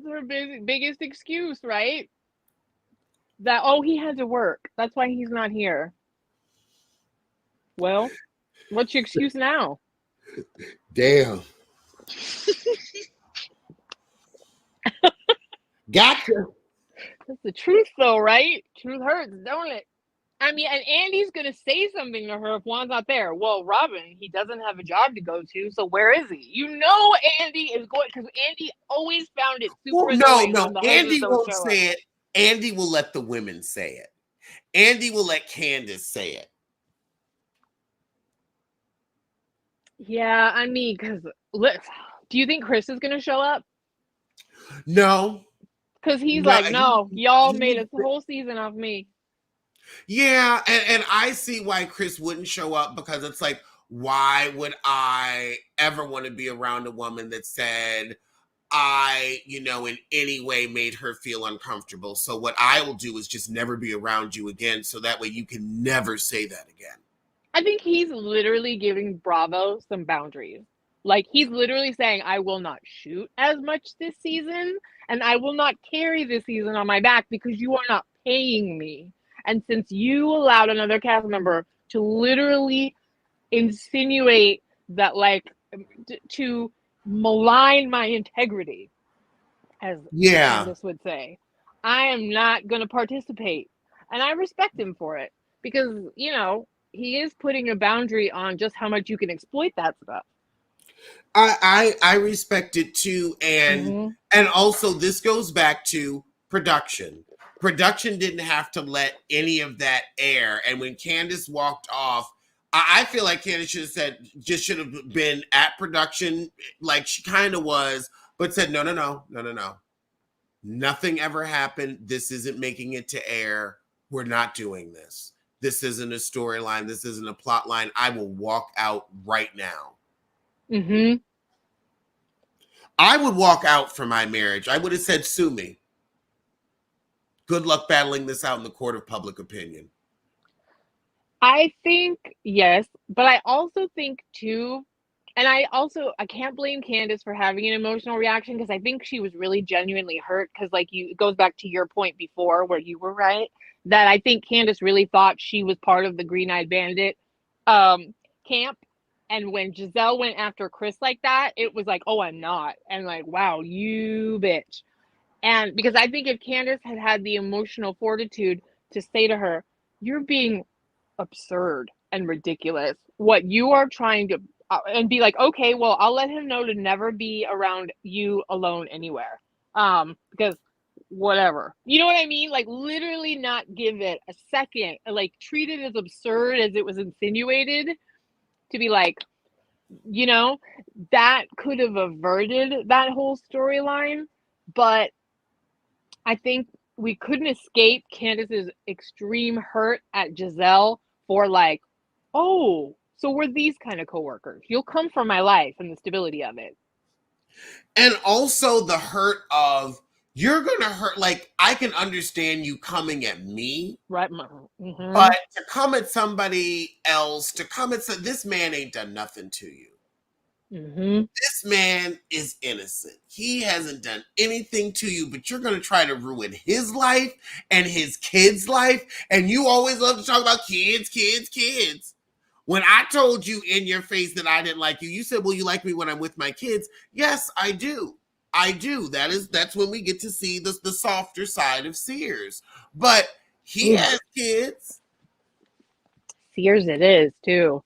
her biggest excuse, right? That, oh, he had to work. That's why he's not here. Well, what's your excuse now?
Damn. Gotcha.
That's the truth, though, right? Truth hurts, don't it? I mean, and Andy's gonna say something to her if Juan's not there. Well, Robin, he doesn't have a job to go to, so where is he? You know, Andy is going, because Andy always found it super
Well, no,
annoying
no.
when the husbands
Andy
don't
won't
show up.
say it. Andy will let the women say it. Andy will let Candace say it.
Yeah, I mean, because do you think Chris is gonna show up?
No,
Because he's
no.
like, no, y'all made
He
a whole season off me.
Yeah, and I see why Chris wouldn't show up, because it's like, why would I ever want to be around a woman that said I, in any way made her feel uncomfortable? So what I will do is just never be around you again, so that way you can never say that again.
I think he's literally giving Bravo some boundaries. Like, he's literally saying, I will not shoot as much this season, and I will not carry this season on my back because you are not paying me. And since you allowed another cast member to literally insinuate that, like, to malign my integrity, as
Yeah.
Candace would say, I am not going to participate. And I respect him for it, because, he is putting a boundary on just how much you can exploit that stuff.
I respect it too,
Mm-hmm.
and also this goes back to production. Production didn't have to let any of that air. And when Candace walked off, I feel like Candace should have been at production, like she kind of was, but said, no, no, no, no, no, no. Nothing ever happened. This isn't making it to air. We're not doing this. This isn't a storyline. This isn't a plot line. I will walk out right now.
Mm-hmm.
I would walk out for my marriage. I would have said, sue me. Good luck battling this out in the court of public opinion.
I think, yes, but I also think too, and I can't blame Candace for having an emotional reaction, because I think she was really genuinely hurt, because, like, it goes back to your point before where you were right, that I think Candace really thought she was part of the Green Eyed Bandit um camp. And when Giselle went after Chris like that, it was like, oh, I'm not. And like, wow, you bitch. And because I think if Candace had had the emotional fortitude to say to her, you're being absurd and ridiculous, what you are trying to, and be like, okay, well, I'll let him know to never be around you alone anywhere. Because whatever. You know what I mean? Like, literally not give it a second, like treat it as absurd as it was insinuated, to be like, you know, that could have averted that whole storyline. But I think we couldn't escape Candace's extreme hurt at Giselle for, like, oh, so we're these kind of coworkers. You'll come from my life and the stability of it.
And also the hurt of, you're going to hurt. Like, I can understand you coming at me,
Right. Mm-hmm.
but to come at somebody else, this man ain't done nothing to you.
Mm-hmm.
This man is innocent. He hasn't done anything to you, but you're going to try to ruin his life and his kids' life. And you always love to talk about kids, kids, kids. When I told you in your face that I didn't like you, you said, well, you like me when I'm with my kids. Yes, I do. I do. That's when we get to see the softer side of Sears. But he
Ooh,
has kids.
Sears it is too.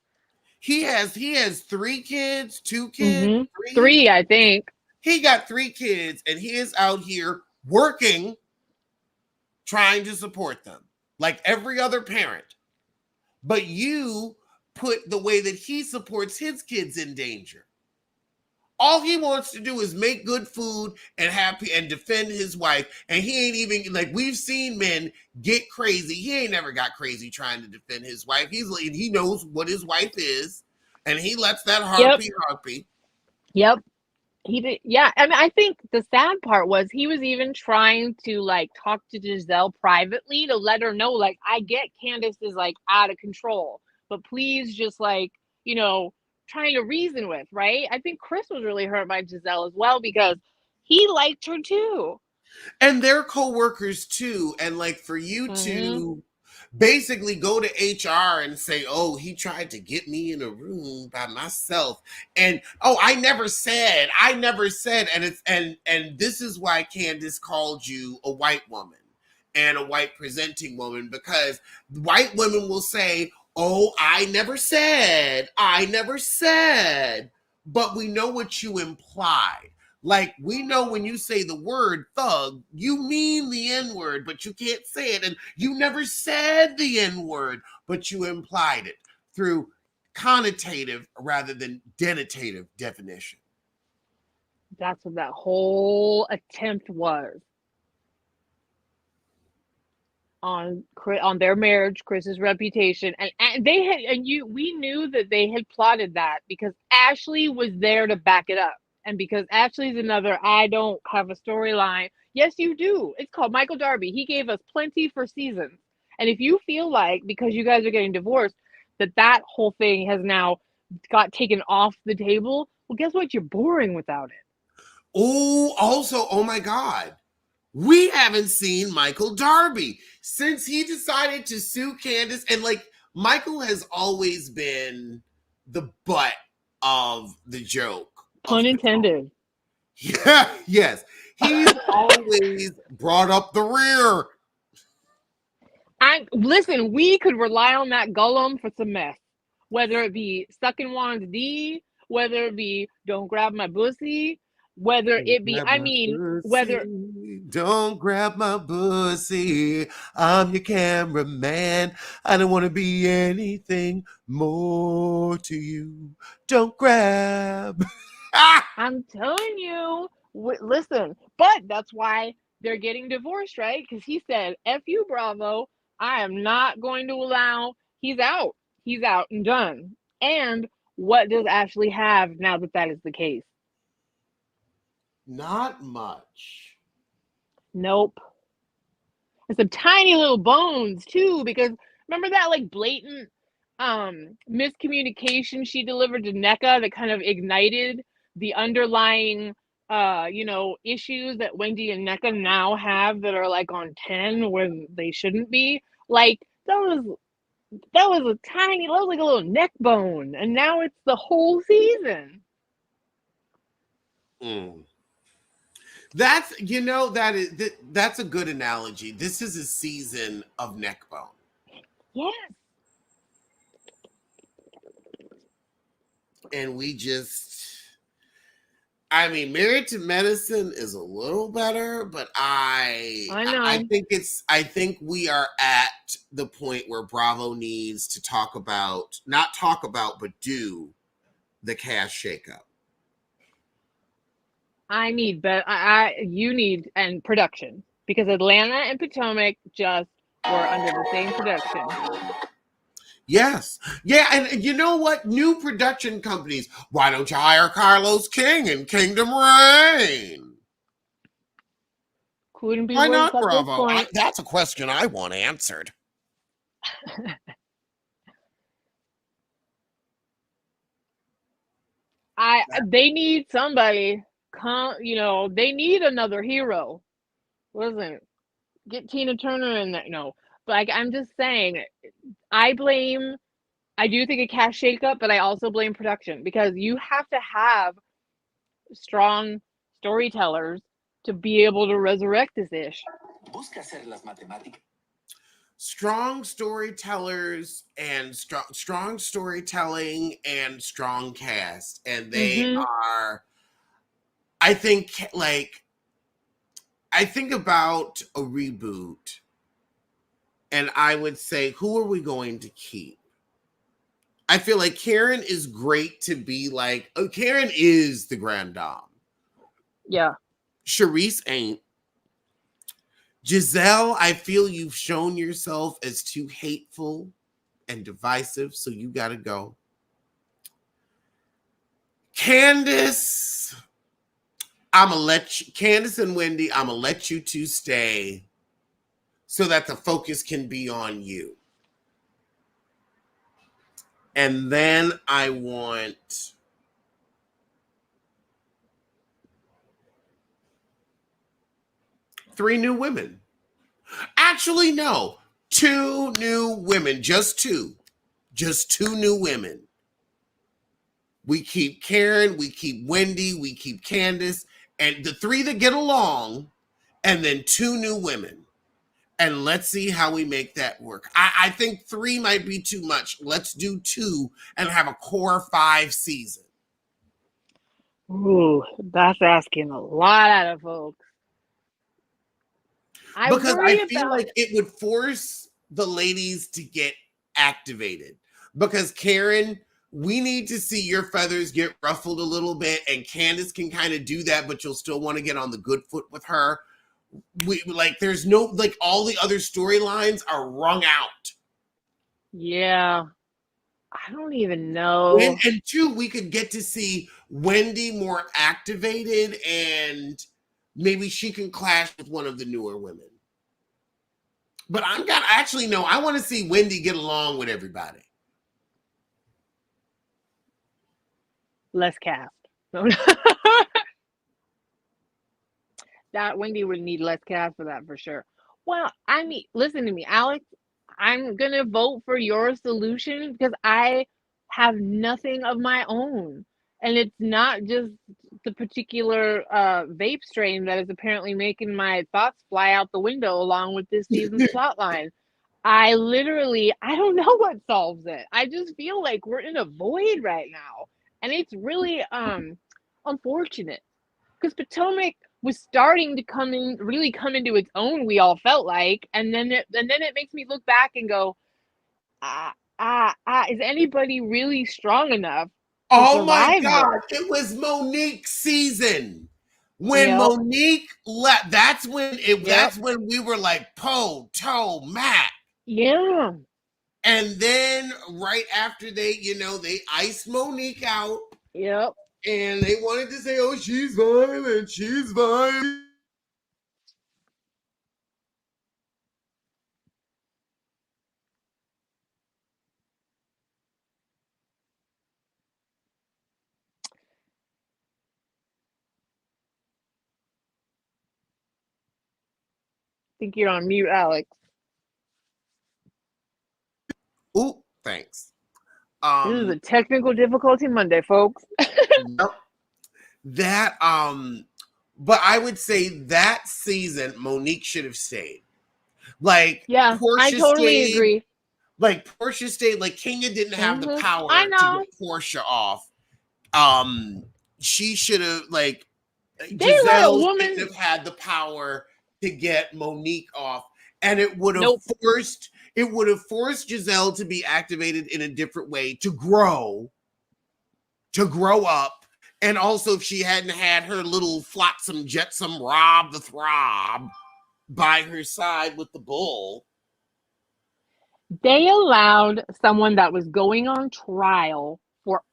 He has 3 kids, 2 kids,
Mm-hmm.
three.
Three, I think.
He got 3 kids, and he is out here working, trying to support them like every other parent. But you put the way that he supports his kids in danger. All he wants to do is make good food and happy and defend his wife. And he ain't even like, we've seen men get crazy. He ain't never got crazy trying to defend his wife. He knows what his wife is, and he lets that
Yep.
harpy.
Yep. He did, yeah. I mean, I think the sad part was he was even trying to like talk to Giselle privately to let her know, like, I get Candace is like out of control, but please just like, you know, trying to reason with, right? I think Chris was really hurt by Giselle as well because he liked her too.
And they're co-workers too. And like for you
Mm-hmm.
to basically go to HR and say, oh, he tried to get me in a room by myself. And oh, I never said, and it's and this is why Candace called you a white woman and a white presenting woman, because white women will say, oh, I never said, but we know what you implied. Like, we know when you say the word thug, you mean the N word, but you can't say it. And you never said the N word, but you implied it through connotative rather than denotative definition.
That's what that whole attempt was on their marriage, Chris's reputation, and they had and you we knew that they had plotted that because Ashley was there to back it up, and because Ashley's another I don't have a storyline. Yes, you do. It's called Michael Darby. He gave us plenty for seasons, and if you feel like because you guys are getting divorced that whole thing has now got taken off the table, well, guess what? You're boring without it.
Oh, also, oh my God. We haven't seen Michael Darby since he decided to sue Candace. And like, Michael has always been the butt of the joke
Pun
of Potomac.
intended.
Yeah, yes. He's always brought up the rear.
I listen. We could rely on that Gollum for some mess, whether it be sucking Wan's D, whether it be don't grab my pussy, whether
Don't
it be.
grab
I
my
mean, whether
pussy. Don't grab my pussy. I'm your cameraman. I don't want to be anything more to you. Don't grab.
I'm telling you, listen. But that's why they're getting divorced, right? Because he said, "F you, Bravo. I am not going to allow." He's out. He's out and done. And what does Ashley have now that that is the case?
Not much.
Nope. And some tiny little bones too, because remember that like blatant miscommunication she delivered to NECA that kind of ignited the underlying issues that Wendy and NECA now have that are like on 10 when they shouldn't be. Like that was that was like a little neck bone, and now it's the whole season.
Mm. That's a good analogy. This is a season of neck bone.
Yes.
And I mean, Married to Medicine is a little better, but
I
I
know.
think we are at the point where Bravo needs to not talk about, but do the cast shakeup.
I need, but you need and production because Atlanta and Potomac just were under the same production.
Yes. Yeah, and you know what? New production companies. Why don't you hire Carlos King and Kingdom Reign?
Couldn't be
Why
worse
not
at this
Bravo?
point.
That's a question I want answered.
They need somebody. They need another hero. Listen, get Tina Turner in there. No, but like I'm just saying, I blame. I do think a cast shakeup, but I also blame production because you have to have strong storytellers to be able to resurrect this ish.
Strong storytellers and strong storytelling and strong cast, and they
Mm-hmm.
are. I think like I think about a reboot, and I would say, who are we going to keep? I feel like Karen is great to be like, oh, Karen is the grand dame.
Yeah.
Charisse ain't. Giselle, I feel you've shown yourself as too hateful and divisive, so you gotta go. Candace, Candace and Wendy, I'm gonna let you two stay so that the focus can be on you. And then I want 3 new women. Actually, no, 2 new women, just 2. Just 2 new women. We keep Karen, we keep Wendy, we keep Candace, and the 3 that get along, and then 2 new women. And let's see how we make that work. I think 3 might be too much. Let's do 2 and have a core 5 season.
Ooh, that's asking a lot out of folks. I
Because I
worry
feel
about.
like it would force the ladies to get activated. Because Karen, we need to see your feathers get ruffled a little bit, and Candace can kind of do that, but you'll still want to get on the good foot with her. There's no, like, all the other storylines are wrung out.
Yeah, I don't even know.
And 2, we could get to see Wendy more activated, and maybe she can clash with one of the newer women. But I want to see Wendy get along with everybody.
Less cast. That Wendy would need less cast for that for sure. Well, I mean, listen to me, Alex. I'm gonna vote for your solution because I have nothing of my own, and it's not just the particular vape strain that is apparently making my thoughts fly out the window along with this season's plotline. I don't know what solves it. I just feel like we're in a void right now, and it's really unfortunate because Potomac was starting to really come into its own. We all felt like, and then it makes me look back and go, is anybody really strong enough to
Oh my
survive
God.
this?
It was Monique's season. When
Yep,
Monique left,
yep,
that's when we were like toe, Matt.
yeah,
And then right after they iced Monique out,
yep.
and they wanted to say, oh, she's violent, she's violent.
Think you're on mute, Alex.
Ooh, thanks.
This is
Um,
a technical difficulty Monday, folks.
yep. That but I would say that season Monique should have stayed. Like
Yeah, I
Portia
totally
stayed,
agree.
like Kenya didn't have the
I
power to
know.
get Portia off. Um, she should have, like,
They let a
Giselle shouldn't
woman.
have had the power to get Monique off, and it would have
Nope.
forced Giselle to be activated in a different way to grow up. And also, if she hadn't had her little flotsam jetsam Rob the Throb by her side with the bull.
They allowed someone that was going on trial for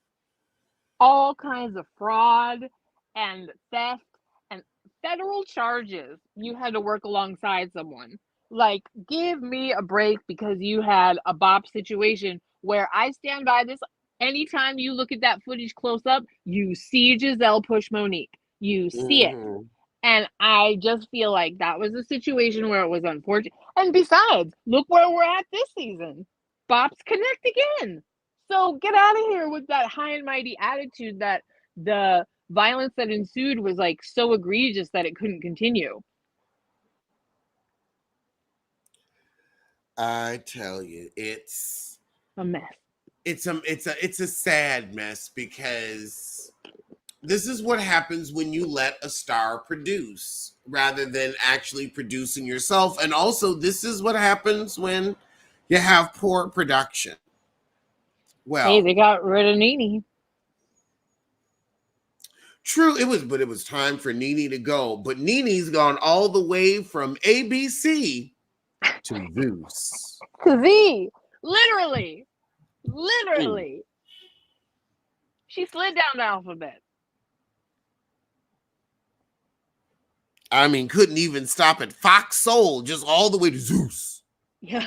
all kinds of fraud and theft and federal charges. You had to work alongside someone. Like, give me a break because you had a bop situation where I stand by this. Anytime you look at that footage close up, you see Giselle push Monique. You see it.
Mhm.
And I just feel like that was a situation where it was unfortunate. And besides, look where we're at this season. Bops connect again. So get out of here with that high and mighty attitude that the violence that ensued was like so egregious that it couldn't continue.
I tell you, it's
A mess.
it's a sad mess, because this is what happens when you let a star produce rather than actually producing yourself. And also, this is what happens when you have poor production.
Hey,
Well,
they got rid of Nene.
true, but it was time for Nene to go. But Nene's gone all the way from ABC to Zeus.
Z, literally,
Ooh.
literally, she slid down the alphabet.
I mean, couldn't even stop at Fox Soul, just all the way to Zeus.
Yeah.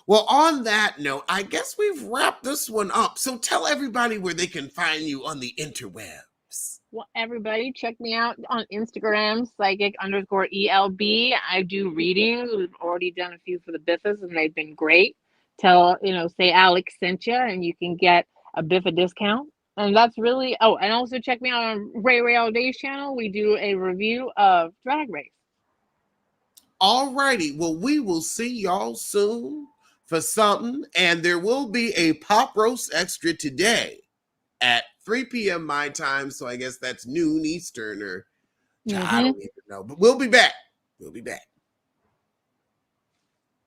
Well, on that note, I guess we've wrapped this one up. So tell everybody where they can find you on the interwebs.
Well, everybody, check me out on Instagram, psychic_ELB. I do readings. We've already done a few for the Biffas, and they've been great. Say Alex sent you, and you can get a Biffa discount. And that's really, oh, and also check me out on Ray All Day's channel. We do a review of Drag Race.
All righty. Well, we will see y'all soon for something. And there will be a pop roast extra today at 3 p.m. my time. So I guess that's noon Eastern or I don't even know. But we'll be back. We'll be back.